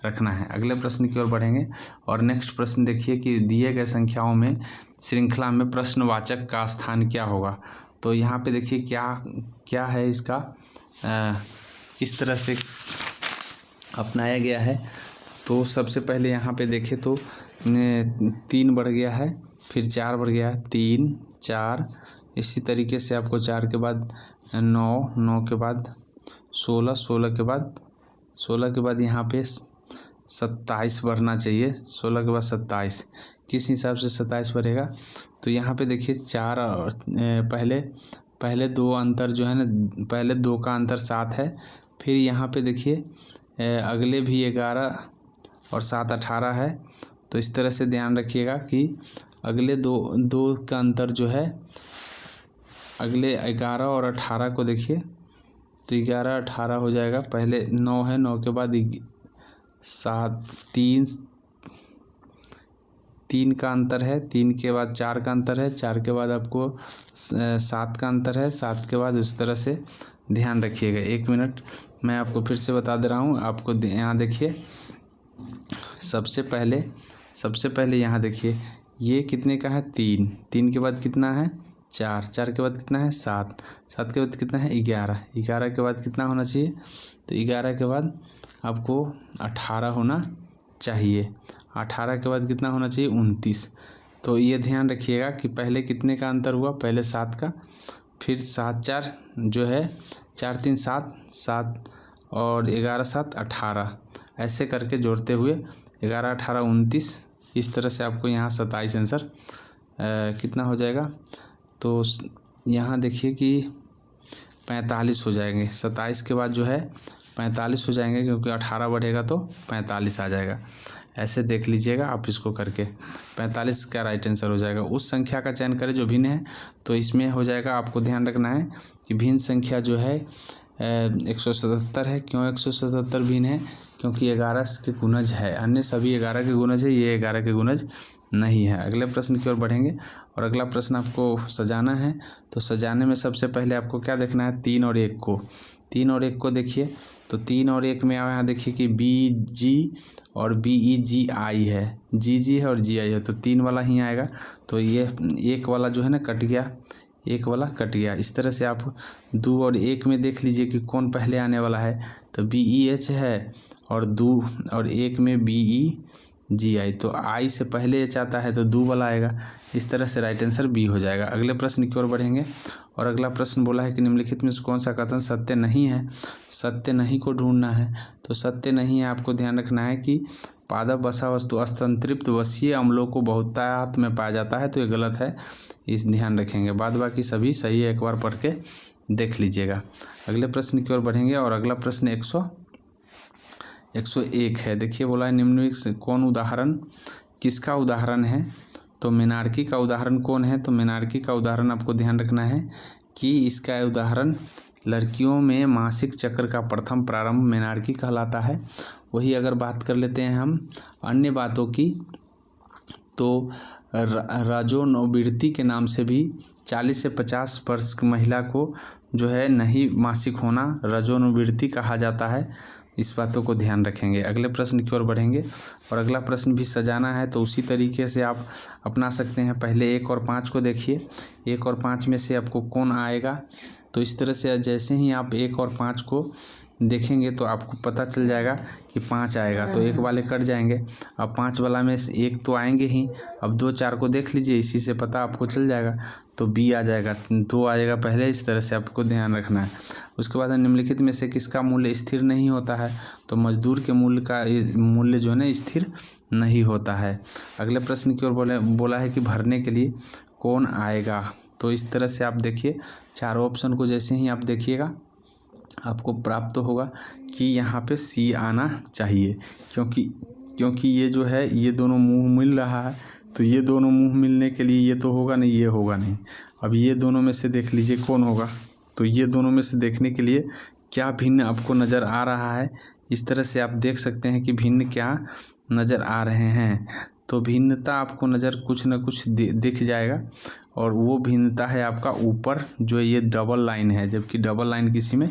रखना है। अगले प्रश्न की ओर बढ़ेंगे और नेक्स्ट प्रश्न देखिए कि दिए गए संख्याओं में श्रृंखला में प्रश्नवाचक का स्थान क्या होगा। तो यहाँ पे देखिए क्या है इसका किस तरह से अपनाया गया है। तो सबसे पहले यहाँ पे देखें तो 3 बढ़ गया है, फिर 4 बढ़ गया, 3 4, इसी तरीके से आपको 4 के बाद 9, 9 के बाद 16, 16 के बाद यहाँ पे 27 बढ़ना चाहिए। 16 के बाद 27, किस हिसाब से 27 बढ़ेगा। तो यहाँ पे देखिए 4 और पहले 2 अंतर जो है ना, पहले 2 का अंतर 7 है। फिर यहाँ पे देखिए अगले भी 11 और 7 18 है। तो इस तरह से ध्यान रखिएगा कि अगले दो का अंतर जो है, अगले 11 और 18 को देखिए तो 11 18 हो जाएगा। पहले 9 है, 9 के बाद 7 3 का अंतर है, 3 के बाद 4 का अंतर है, 4 के बाद आपको 7 का अंतर है, 7 के बाद उस तरह से ध्यान रखिएगा। 1 मिनट मैं आपको फिर से बता दे रहा हूँ। आपको यहाँ देखिए सबसे पहले यहाँ देखिए ये कितने का है 3 के बाद कितना है 4 के बाद कितना है 7 के बाद कितना है 11 के बाद कितना होना चाहिए, तो 11 के बाद आपको 18 होना चाहिए। 18 के बाद कितना होना चाहिए 29। तो ये ध्यान रखिएगा कि पहले कितने का अंतर हुआ, पहले 7 का, फिर 7 4 जो है 4 3 7 7 और 11 7 18, ऐसे करके जोड़ते हुए 11 18 29, इस तरह से आपको यहाँ 27 आंसर कितना हो जाएगा। तो यहाँ देखिए कि 45 हो जाएंगे। 27 के बाद जो है 45 हो जाएंगे, क्योंकि 18 बढ़ेगा तो 45 आ जाएगा। ऐसे देख लीजिएगा आप इसको करके, 45 का राइट आंसर हो जाएगा। उस संख्या का चयन करें जो भिन्न है। तो इसमें हो जाएगा, आपको ध्यान रखना है कि भिन्न संख्या जो है 177 है। क्यों 177 भिन्न है? क्योंकि 11 के गुणज है, अन्य सभी 11 के गुणज है, ये 11 के गुणज नहीं है। अगले प्रश्न की ओर बढ़ेंगे और अगला प्रश्न आपको सजाना है। तो सजाने में सबसे पहले आपको क्या देखना है, 3 और 1 को। 3 और 1 को देखिए, तो 3 और 1 में यहाँ देखिए कि BG और BEGI है, GG है और GI है, तो 3 वाला ही आएगा। तो ये 1 वाला जो है ना कट गया, 1 वाला कट गया। इस तरह से आप 2 और 1 में देख लीजिए कि कौन पहले आने वाला है, तो BEH है और 2 और 1 में BEGI, तो I से पहले H आता है तो 2 वाला आएगा। इस तरह से राइट आंसर B हो जाएगा। अगले प्रश्न की ओर बढ़ेंगे और अगला प्रश्न बोला है कि निम्नलिखित में से कौन सा कथन सत्य नहीं है। सत्य नहीं को ढूंढना है। तो सत्य नहीं है, आपको ध्यान रखना है कि पादप वसा वस्तु अस्तंत्रिप्त वसीय अम्लों को बहुतायत में पाया जाता है, तो ये गलत है, इस ध्यान रखेंगे। बाद बाकी सभी सही है, एक बार पढ़ के देख लीजिएगा। अगले प्रश्न की ओर बढ़ेंगे और अगला प्रश्न 101 है। देखिए बोला है निम्नलिखित से कौन उदाहरण किसका उदाहरण है। तो मेनार्की का उदाहरण कौन है, तो मेनार्की का उदाहरण आपको ध्यान रखना है कि इसका उदाहरण लड़कियों में मासिक चक्र का प्रथम प्रारंभ मेनार्की कहलाता है। वही अगर बात कर लेते हैं हम अन्य बातों की, तो राजोनोवृत्ति के नाम से भी 40 से 50 वर्ष की महिला को जो है नहीं मासिक होना राजोनोवृत्ति कहा जाता है। इस बातों को ध्यान रखेंगे। अगले प्रश्न की ओर बढ़ेंगे और अगला प्रश्न भी सजाना है, तो उसी तरीके से आप अपना सकते हैं। पहले 1 और 5 को देखिए, 1 और 5 में से आपको कौन आएगा। तो इस तरह से जैसे ही आप 1 और 5 को देखेंगे तो आपको पता चल जाएगा कि 5 आएगा, तो 1 वाले कट जाएंगे। अब 5 वाला में से 1 तो आएंगे ही। अब 2 4 को देख लीजिए, इसी से पता आपको चल जाएगा, तो B आ जाएगा, 2 आएगा पहले। इस तरह से आपको ध्यान रखना है। उसके बाद निम्नलिखित में से किसका मूल्य स्थिर नहीं होता है। तो मजदूर के मूल्य का मूल्य जो है ना स्थिर नहीं होता है। अगले प्रश्न की ओर बोला है कि भरने के लिए कौन आएगा। तो इस तरह से आप देखिए, चारों ऑप्शन को जैसे ही आप देखिएगा आपको प्राप्त होगा कि यहाँ पे C आना चाहिए, क्योंकि ये जो है ये दोनों मुंह मिल रहा है, तो ये दोनों मुंह मिलने के लिए ये तो होगा नहीं, ये होगा नहीं। अब ये दोनों में से देख लीजिए कौन होगा। तो ये दोनों में से देखने के लिए क्या भिन्न आपको नज़र आ रहा है, इस तरह से आप देख सकते हैं कि भिन्न क्या नज़र आ रहे हैं। तो भिन्नता आपको नज़र कुछ न कुछ दिख जाएगा, और वो भिन्नता है आपका ऊपर जो ये डबल लाइन है, जबकि डबल लाइन किसी में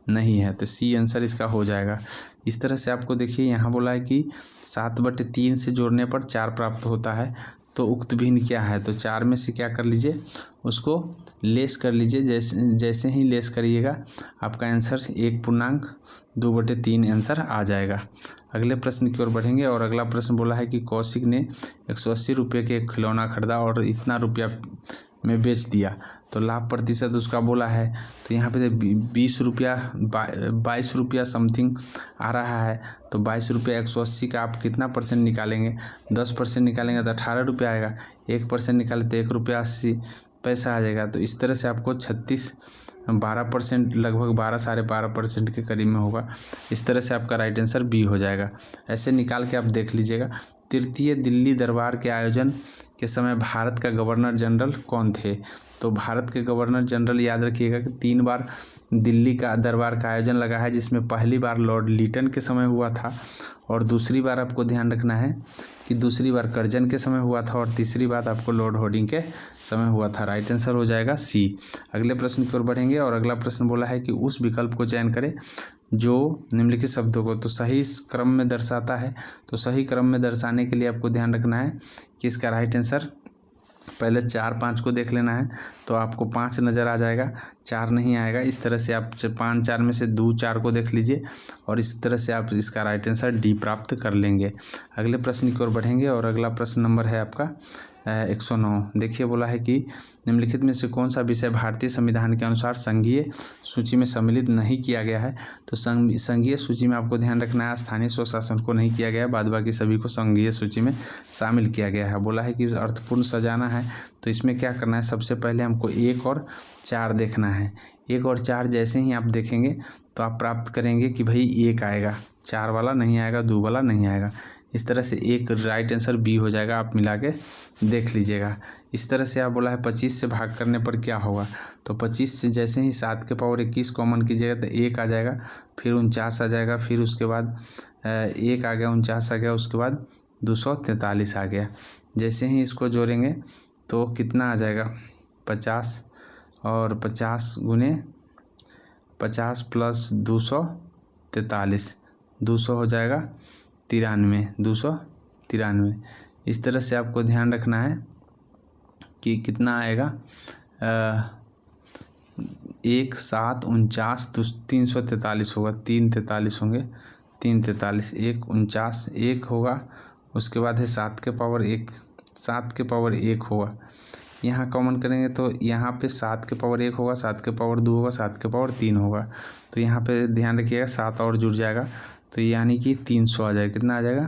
नहीं है। तो C आंसर इसका हो जाएगा। इस तरह से आपको देखिए यहाँ बोला है कि 7/3 से जोड़ने पर 4 प्राप्त होता है। तो उक्त भिन्न क्या है, तो 4 में से क्या कर लीजिए, उसको लेस कर लीजिए। जैसे ही लेस करिएगा आपका आंसर 1/2/3 आंसर आ जाएगा। अगले प्रश्न की ओर बढ़ेंगे और अगला प्रश्न बोला है कि कौशिक ने 180 रुपये के एक खिलौना खरीदा और इतना रुपया में बेच दिया, तो लाभ प्रतिशत उसका बोला है। तो यहाँ पे 20 रुपया 22 रुपया समथिंग आ रहा है। तो 22 रुपया 180 का आप कितना % निकालेंगे, 10% निकालेंगे तो 18 रुपया आएगा। 1% निकाले तो 1 रुपया 80 पैसा आ जाएगा। तो इस तरह से आपको 12% लगभग 12-12.5% के करीब में होगा। इस तरह से आपका राइट आंसर B हो जाएगा। ऐसे निकाल के आप देख लीजिएगा। तृतीय दिल्ली दरबार के आयोजन के समय भारत का गवर्नर जनरल कौन थे। तो भारत के गवर्नर जनरल याद रखिएगा कि 3 बार दिल्ली का दरबार का आयोजन लगा है, जिसमें पहली बार लॉर्ड लिटन के समय हुआ था, और दूसरी बार आपको ध्यान रखना है कि दूसरी बार कर्जन के समय हुआ था, और तीसरी बार आपको लॉर्ड होर्डिंग के समय हुआ था। राइट आंसर हो जाएगा C। अगले प्रश्न की ओर बढ़ेंगे और अगला प्रश्न बोला है कि उस विकल्प को चयन करें जो निम्नलिखित शब्दों को तो सही क्रम में दर्शाता है। तो सही क्रम में दर्शाने के लिए आपको ध्यान रखना है कि इसका राइट आंसर पहले 4 5 को देख लेना है तो आपको 5 नज़र आ जाएगा, 4 नहीं आएगा। इस तरह से आप 5 4 में से 2 4 को देख लीजिए और इस तरह से आप इसका राइट आंसर डी प्राप्त कर लेंगे। अगले प्रश्न की ओर बढ़ेंगे और अगला प्रश्न नंबर है आपका 109। देखिए बोला है कि निम्नलिखित में से कौन सा विषय भारतीय संविधान के अनुसार संघीय सूची में सम्मिलित नहीं किया गया है। तो संघीय सूची में आपको ध्यान रखना है स्थानीय स्वशासन को नहीं किया गया है, बाद बाकी सभी को संघीय सूची में शामिल किया गया है। बोला है कि अर्थपूर्ण सजाना है तो इसमें क्या करना है, सबसे पहले हमको 1 और 4 देखना है। 1 और 4 जैसे ही आप देखेंगे तो आप प्राप्त करेंगे कि भाई 1 आएगा, 4 वाला नहीं आएगा, 2 वाला नहीं आएगा। इस तरह से एक राइट आंसर बी हो जाएगा, आप मिला के देख लीजिएगा। इस तरह से आप बोला है 25 से भाग करने पर क्या होगा, तो 25 से जैसे ही 7 के पावर 21 कॉमन कीजिएगा तो 1 आ जाएगा, फिर 49 आ जाएगा, फिर उसके बाद 1 आ गया, 49 आ गया, उसके बाद 243 आ गया। जैसे ही इसको जोड़ेंगे तो कितना आ जाएगा, 50 और 50 गुने 50 प्लस 243, 200 हो जाएगा 93, 293। इस तरह से आपको ध्यान रखना है कि कितना आएगा, 1 7 49 343 होगा, 343 होंगे, 343 1 49 1 होगा, उसके बाद है 7 के पावर 1, 7 के पावर 1 होगा। यहाँ कॉमन करेंगे तो यहाँ पे 7 के पावर 1 होगा, 7 के पावर 2 होगा, 7 के पावर 3 होगा। तो यहाँ पे ध्यान रखिएगा 7 और जुड़ जाएगा तो यानी कि 300 आ जाएगा। कितना आ जाएगा,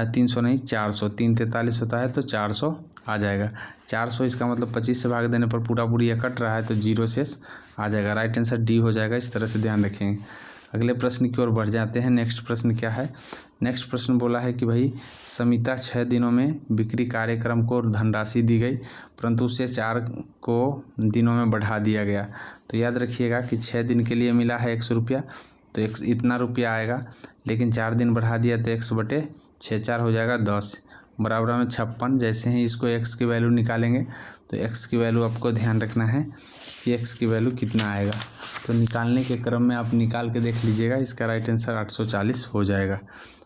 300 नहीं 400, 343 होता है तो 400 आ जाएगा। 400 इसका मतलब 25 से भाग देने पर पूरा पूरी कट रहा है तो 0 शेष आ जाएगा। राइट आंसर डी हो जाएगा। इस तरह से ध्यान रखेंगे। अगले प्रश्न की ओर बढ़ जाते हैं। नेक्स्ट प्रश्न क्या है, नेक्स्ट प्रश्न बोला है कि भाई समिता 6 दिनों में बिक्री कार्यक्रम को धनराशि दी गई परंतु उसे 4 को दिनों में बढ़ा दिया गया। तो याद रखिएगा कि 6 दिन के लिए मिला है 100 रुपया तो इतना रुपया आएगा, लेकिन 4 दिन बढ़ा दिया तो 100/6 4 हो जाएगा 10 बराबर में 56। जैसे ही इसको x की वैल्यू निकालेंगे तो x की वैल्यू आपको ध्यान रखना है कि x की वैल्यू कितना आएगा। तो निकालने के क्रम में आप निकाल के देख लीजिएगा, इसका राइट आंसर 840 हो जाएगा।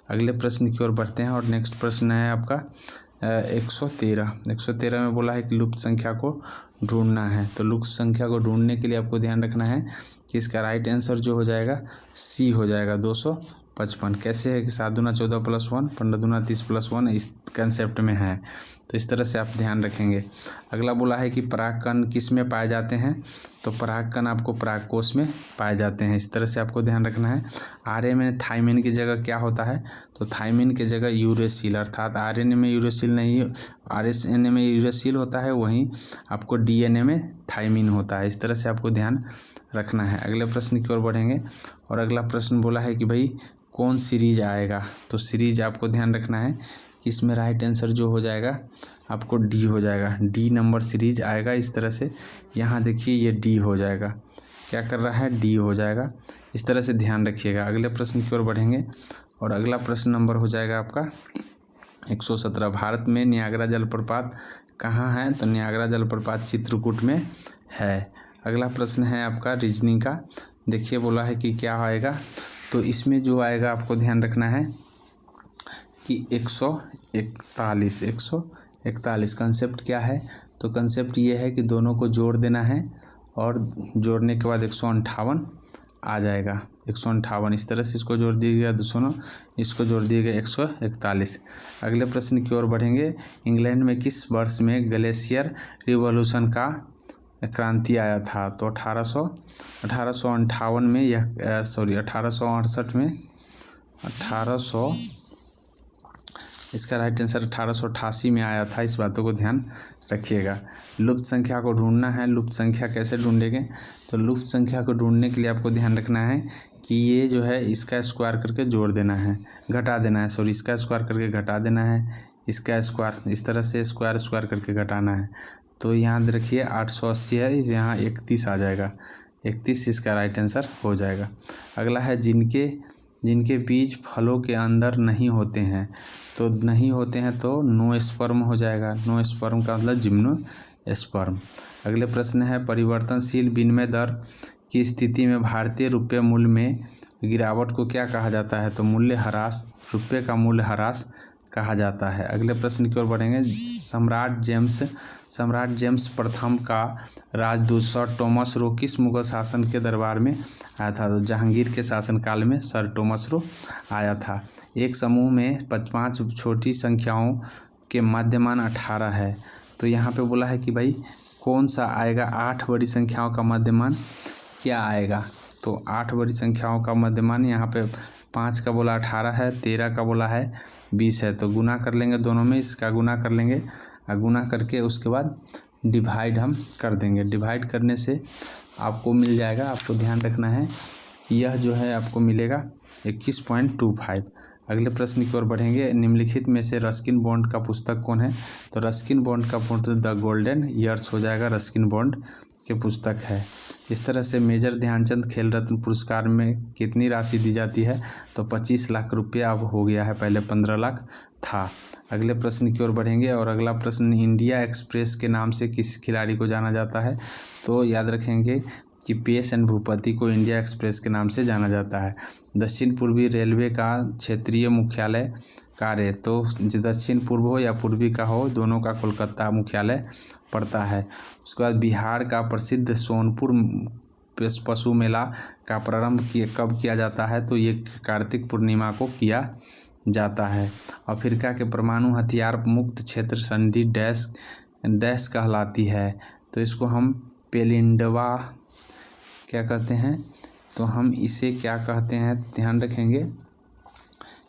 अगले प्रश्न की ओर बढ़ते हैं और नेक्स्ट प्रश्न है आपका 113 में बोला है कि लुप्त संख्या को ढूंढना है। तो लुप्त संख्या को ढूंढने के लिए आपको ध्यान रखना है कि इसका राइट आंसर जो हो जाएगा सी हो जाएगा 255। कैसे है कि 7 दूना 14 + 1, 15 दूना 30 + 1 इस कंसेप्ट में है। तो इस तरह से आप ध्यान रखेंगे। अगला बोला है कि परागकण किस में पाए जाते हैं। तो परागकण आपको परागकोश में पाए जाते हैं। इस तरह से आपको ध्यान रखना है। आरएनए में थाइमिन की जगह क्या होता है, तो थाइमिन की जगह यूरेसिल, अर्थात आरएनए में यूरेसिल नहीं, आरएनए में यूरेसिल होता है, वहीं आपको डीएनए में थाइमिन होता है। इस तरह से आपको ध्यान रखना है। अगले प्रश्न की ओर बढ़ेंगे और अगला प्रश्न बोला है कि भाई कौन सीरीज आएगा। तो सीरीज आपको ध्यान रखना है कि इसमें राइट आंसर जो हो जाएगा आपको डी हो जाएगा, डी नंबर सीरीज आएगा। इस तरह से यहाँ देखिए ये डी हो जाएगा, क्या कर रहा है, डी हो जाएगा। इस तरह से ध्यान रखिएगा। अगले प्रश्न की ओर बढ़ेंगे और अगला प्रश्न नंबर हो जाएगा आपका 117। भारत में नियाग्रा जलप्रपात कहाँ है। तो नियाग्रा जलप्रपात चित्रकूट में है। अगला प्रश्न है आपका रीजनिंग का। देखिए बोला है कि क्या आएगा, तो इसमें जो आएगा आपको ध्यान रखना है कि 141 कंसेप्ट क्या है। तो कंसेप्ट ये है कि दोनों को जोड़ देना है और जोड़ने के बाद 158 आ जाएगा, 158। इस तरह से इसको जोड़ दिएगा 209, इसको जोड़ दिएगा 141। अगले प्रश्न की ओर बढ़ेंगे। इंग्लैंड में किस वर्ष में ग्लेशियर रिवॉल्यूशन का क्रांति आया था। तो 1858 में यह 1868 में 1800 इसका राइट आंसर 1888 में आया था। इस बातों को ध्यान रखिएगा। लुप्त संख्या को ढूंढना है। लुप्त संख्या कैसे ढूंढेंगे, तो लुप्त संख्या को ढूंढने के लिए आपको ध्यान रखना है कि ये जो है इसका स्क्वायर करके जोड़ देना है, घटा देना है, सॉरी इसका स्क्वायर करके घटा देना है, इसका स्क्वायर इस तरह से स्क्वायर करके घटाना है। तो याद रखिए 880 है, यहाँ 31 आ जाएगा, 31 इसका राइट आंसर हो जाएगा। अगला है जिनके बीज फलों के अंदर नहीं होते हैं। तो नहीं होते हैं तो नो स्पर्म हो जाएगा। नो स्पर्म का मतलब जिम्नोस्पर्म। अगले प्रश्न है परिवर्तनशील विनिमय दर की स्थिति में भारतीय रुपये मूल्य में गिरावट को क्या कहा जाता है। तो मूल्य ह्रास, रुपये का मूल्य ह्रास कहा जाता है। अगले प्रश्न की ओर बढ़ेंगे। सम्राट जेम्स प्रथम का राजदूत सर टॉमस रो किस मुगल शासन के दरबार में आया था? तो जहांगीर के शासनकाल में सर टॉमस रो आया था। एक समूह में 5 छोटी संख्याओं के मध्यमान 18 है। तो यहाँ पे बोला है कि भाई कौन सा आएगा? 8 बड़ी संख्याओं का मध्यमान क्या आएगा? तो 8 बड़ी संख्याओं का मध्यमान यहाँ पे 5 का बोला 18 है, 13 का बोला है 20 है। तो गुना कर लेंगे दोनों में, इसका गुना कर लेंगे और गुना करके उसके बाद डिवाइड हम कर देंगे। डिवाइड करने से आपको मिल जाएगा। आपको ध्यान रखना है यह जो है आपको मिलेगा 21.25। अगले प्रश्न की ओर बढ़ेंगे। निम्नलिखित में से रस्किन बॉन्ड का पुस्तक कौन है? तो रस्किन बॉन्ड का पुस्तक द गोल्डन ईयर्स हो जाएगा, रस्किन बॉन्ड के पुस्तक है। इस तरह से मेजर ध्यानचंद खेल रत्न पुरस्कार में कितनी राशि दी जाती है? तो 25 लाख रुपया अब हो गया है, पहले 15 लाख था। अगले प्रश्न की ओर बढ़ेंगे और अगला प्रश्न, इंडिया एक्सप्रेस के नाम से किस खिलाड़ी को जाना जाता है? तो याद रखेंगे कि PS एन भूपति को इंडिया एक्सप्रेस के नाम से जाना जाता है। दक्षिण पूर्वी रेलवे का क्षेत्रीय मुख्यालय कार्य, तो दक्षिण पूर्व हो या पूर्वी का हो, दोनों का कोलकाता मुख्यालय पड़ता है। उसके बाद बिहार का प्रसिद्ध सोनपुर पशु मेला का प्रारंभ कब किया जाता है? तो ये कार्तिक पूर्णिमा को किया जाता है। अफ्रीका के परमाणु हथियार मुक्त क्षेत्र संधि डैश कहलाती है? तो इसको हम पेलिंडवा क्या कहते हैं? तो हम इसे क्या कहते हैं? ध्यान रखेंगे,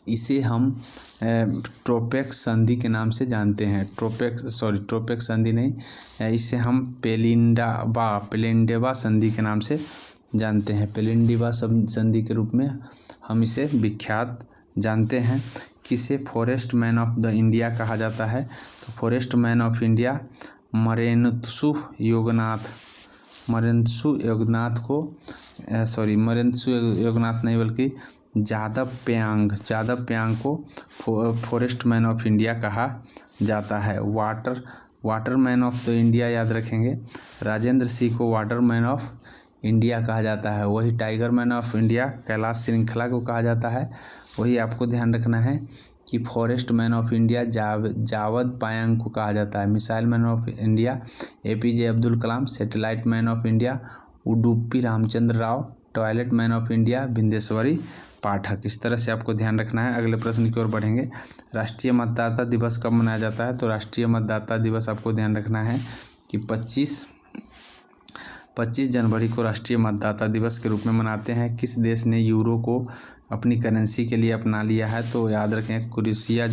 इसे हम ट्रोपेक्स संधि के नाम से जानते हैं। ट्रोपेक्स संधि नहीं, इसे हम पेलिंडेवा संधि के नाम से जानते हैं। पेलिंडेवा संधि के रूप में हम इसे विख्यात जानते हैं। किसे forest man of the India कहा जाता है? तो फॉरेस्ट मैन ऑफ इंडिया मरेंत्सु योगनाथ नहीं बल्कि जादव प्यांग को फॉरेस्ट मैन ऑफ इंडिया कहा जाता है। Water man of the India याद रखेंगे, राजेंद्र सिंह को वाटर मैन ऑफ इंडिया कहा जाता है। वही tiger man of India Kailash श्रृंखला को कहा जाता है। वही आपको ध्यान रखना है कि forest man of India Jadav Payeng को कहा जाता है। Missile man of India APJ Abdul Kalam, satellite man of India Udupi Ramachandra Rao, toilet man of India Bindeshwari Pathak. इस तरह से आपको ध्यान रखना है। अगले प्रश्न की ओर बढ़ेंगे। राष्ट्रीय मतदाता दिवस कब मनाया जाता है? तो राष्ट्रीय मतदाता दिवस आपको ध्यान रखना है कि 25 जनवरी को राष्ट्रीय मतदाता दिवस के रूप में मनाते हैं। किस देश ने यूरो को अपनी करेंसी के लिए अपना लिया है? तो याद रखें क्रोएशिया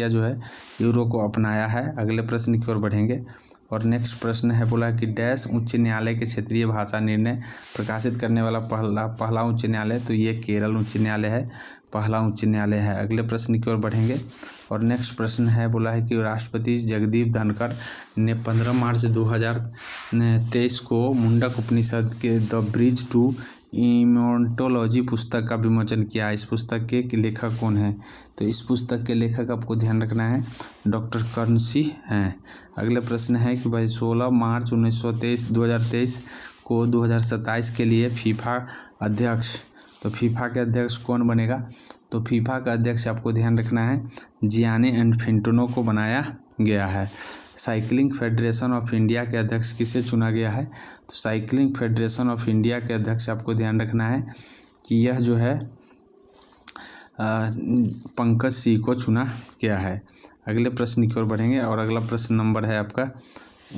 जो है यूरो को अपनाया है। अगले प्रश्न की ओर बढ़ेंगे और नेक्स्ट प्रश्न है, बोला कि डैश उच्च न्यायालय के क्षेत्रीय भाषा निर्णय प्रकाशित करने वाला पहला उच्च न्यायालय? तो ये केरल उच्च न्यायालय है, पहला उच्च न्यायालय है। अगले प्रश्न की ओर बढ़ेंगे और नेक्स्ट प्रश्न है, बोला है कि राष्ट्रपति जगदीप धनखड़ ने 15 मार्च 2023 को मुंडक उपनिषद के द ब्रिज टू इमोर्टोलॉजी पुस्तक का विमोचन किया। इस पुस्तक के लेखक कौन है? तो इस पुस्तक के लेखक आपको ध्यान रखना है डॉक्टर कर्ण सिंह हैं। अगले प्रश्न है कि भाई 16 मार्च 2023 को 2027 के लिए फीफा अध्यक्ष, तो फीफा के अध्यक्ष कौन बनेगा? तो फीफा का अध्यक्ष आपको ध्यान रखना है जियानी इन्फेंटिनो को बनाया गया है। साइकिलिंग फेडरेशन ऑफ इंडिया के अध्यक्ष किसे चुना गया है? तो साइकिलिंग फेडरेशन ऑफ इंडिया के अध्यक्ष आपको ध्यान रखना है कि यह जो है पंकज सिंह को चुना गया है। अगले प्रश्न की ओर बढ़ेंगे और अगला प्रश्न नंबर है आपका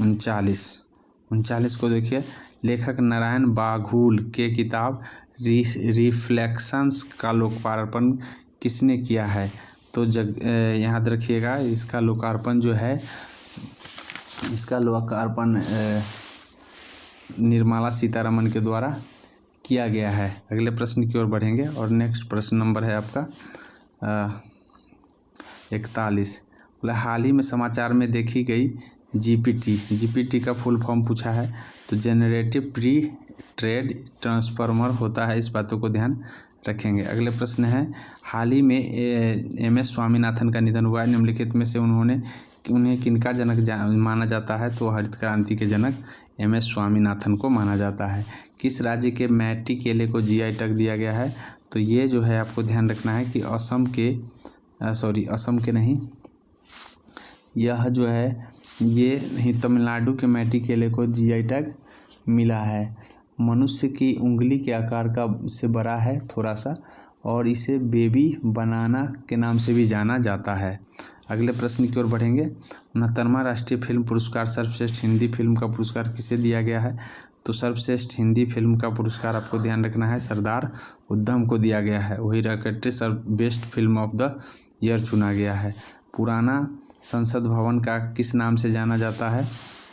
39 को देखिए। लेखक नारायण बाघुल के किताब रिफ्लेक्शंस का लोकार्पण किसने किया है? तो याद रखिएगा इसका लोकार्पण निर्मला सीतारमण के द्वारा किया गया है। अगले प्रश्न की ओर बढ़ेंगे और नेक्स्ट प्रश्न नंबर है आपका 41। बोला हाल ही में समाचार में देखी गई जीपीटी का फुल फॉर्म पूछा है। तो जनरेटिव प्री ट्रेड ट्रांसफार्मर होता है, इस बातों को ध्यान रखेंगे। अगले प्रश्न है, हाल ही में MS स्वामीनाथन का निधन हुआ है। निम्नलिखित में से उन्हें किनका जनक माना जाता है? तो हरित क्रांति के जनक MS स्वामीनाथन को माना जाता है। किस राज्य के मैटी केले को GI टैग दिया गया है? तो ये जो है आपको ध्यान रखना है कि असम के असम के नहीं, यह जो है ये तमिलनाडु के मैटी केले को जीआई टैग मिला है। मनुष्य की उंगली के आकार का से बड़ा है थोड़ा सा, और इसे बेबी बनाना के नाम से भी जाना जाता है। अगले प्रश्न की ओर बढ़ेंगे। 69वां राष्ट्रीय फिल्म पुरस्कार सर्वश्रेष्ठ हिंदी फिल्म का पुरस्कार किसे दिया गया है? तो सर्वश्रेष्ठ हिंदी फिल्म का पुरस्कार आपको ध्यान रखना है सरदार उधम को दिया गया है। वही rocketry best film of the year चुना गया है। पुराना संसद भवन का किस नाम से जाना जाता है?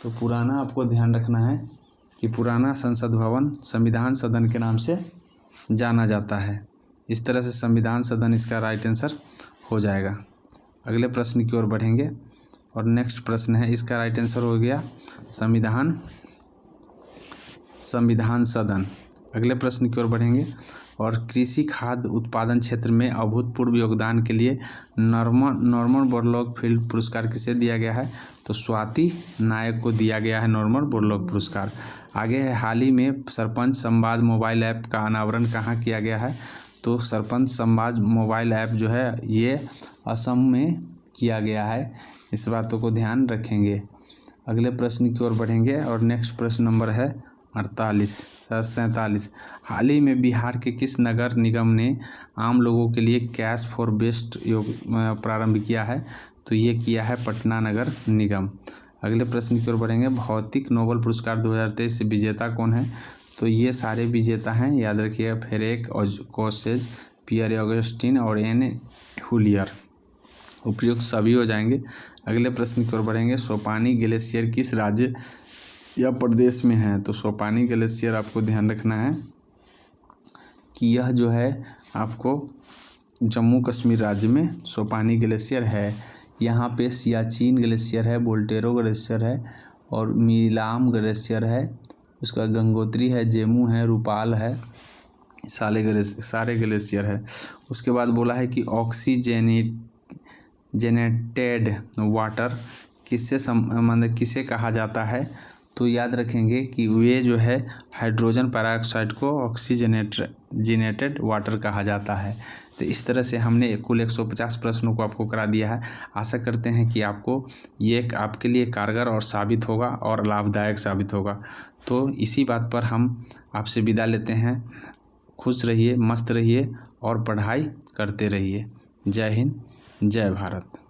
तो पुराना आपको ध्यान रखना है कि पुराना संसद भवन संविधान सदन के नाम से जाना जाता है। इस तरह से संविधान सदन इसका राइट आंसर हो जाएगा। अगले प्रश्न की ओर बढ़ेंगे और नेक्स्ट प्रश्न है, इसका राइट आंसर हो गया संविधान सदन। अगले प्रश्न की ओर बढ़ेंगे और कृषि खाद्य उत्पादन क्षेत्र में अभूतपूर्व योगदान के लिए नॉर्मन बोरलॉग फील्ड पुरस्कार किसे दिया गया है? तो स्वाति नायक को दिया गया है नॉर्मन बोरलॉग पुरस्कार। आगे है, हाल ही में सरपंच संवाद मोबाइल ऐप का अनावरण कहाँ किया गया है? तो सरपंच संवाद मोबाइल ऐप जो है ये असम में किया गया है। इस बातों को ध्यान रखेंगे। अगले प्रश्न की ओर बढ़ेंगे और नेक्स्ट प्रश्न नंबर है 47। हाल ही में बिहार के किस नगर निगम ने आम लोगों के लिए कैश फॉर बेस्ट योग प्रारंभ किया है? तो ये किया है पटना नगर निगम। अगले प्रश्न की ओर बढ़ेंगे। भौतिक नोबेल पुरस्कार 2023 से विजेता कौन है? तो ये सारे विजेता हैं, याद रखिएगा, फेरेक और कोसेज, पियर ऑगस्टिन और एन हुलियर। उपयुक्त सभी हो जाएंगे। अगले प्रश्न की ओर बढ़ेंगे। सोपानी ग्लेशियर किस राज्य या प्रदेश में है? तो सोपानी ग्लेशियर आपको ध्यान रखना है कि यह जो है आपको जम्मू कश्मीर राज्य में सोपानी ग्लेशियर है। यहाँ पे सियाचिन ग्लेशियर है, बोल्टेरो ग्लेशियर है और मिलाम ग्लेशियर है, उसका गंगोत्री है, जेमू है, रूपाल है, सारे ग्लेशियर है। उसके बाद बोला है कि ऑक्सीजनेटेड वाटर किसे कहा जाता है? तो याद रखेंगे कि वे जो है हाइड्रोजन पेरोक्साइड को ऑक्सीजनेटेड वाटर कहा जाता है। तो इस तरह से हमने कुल 150 प्रश्नों को आपको करा दिया है। आशा करते हैं कि आपको ये आपके लिए कारगर और साबित होगा और लाभदायक साबित होगा। तो इसी बात पर हम आपसे विदा लेते हैं। खुश रहिए, मस्त रहिए और पढ़ाई करते रहिए। जय हिंद, जय भारत।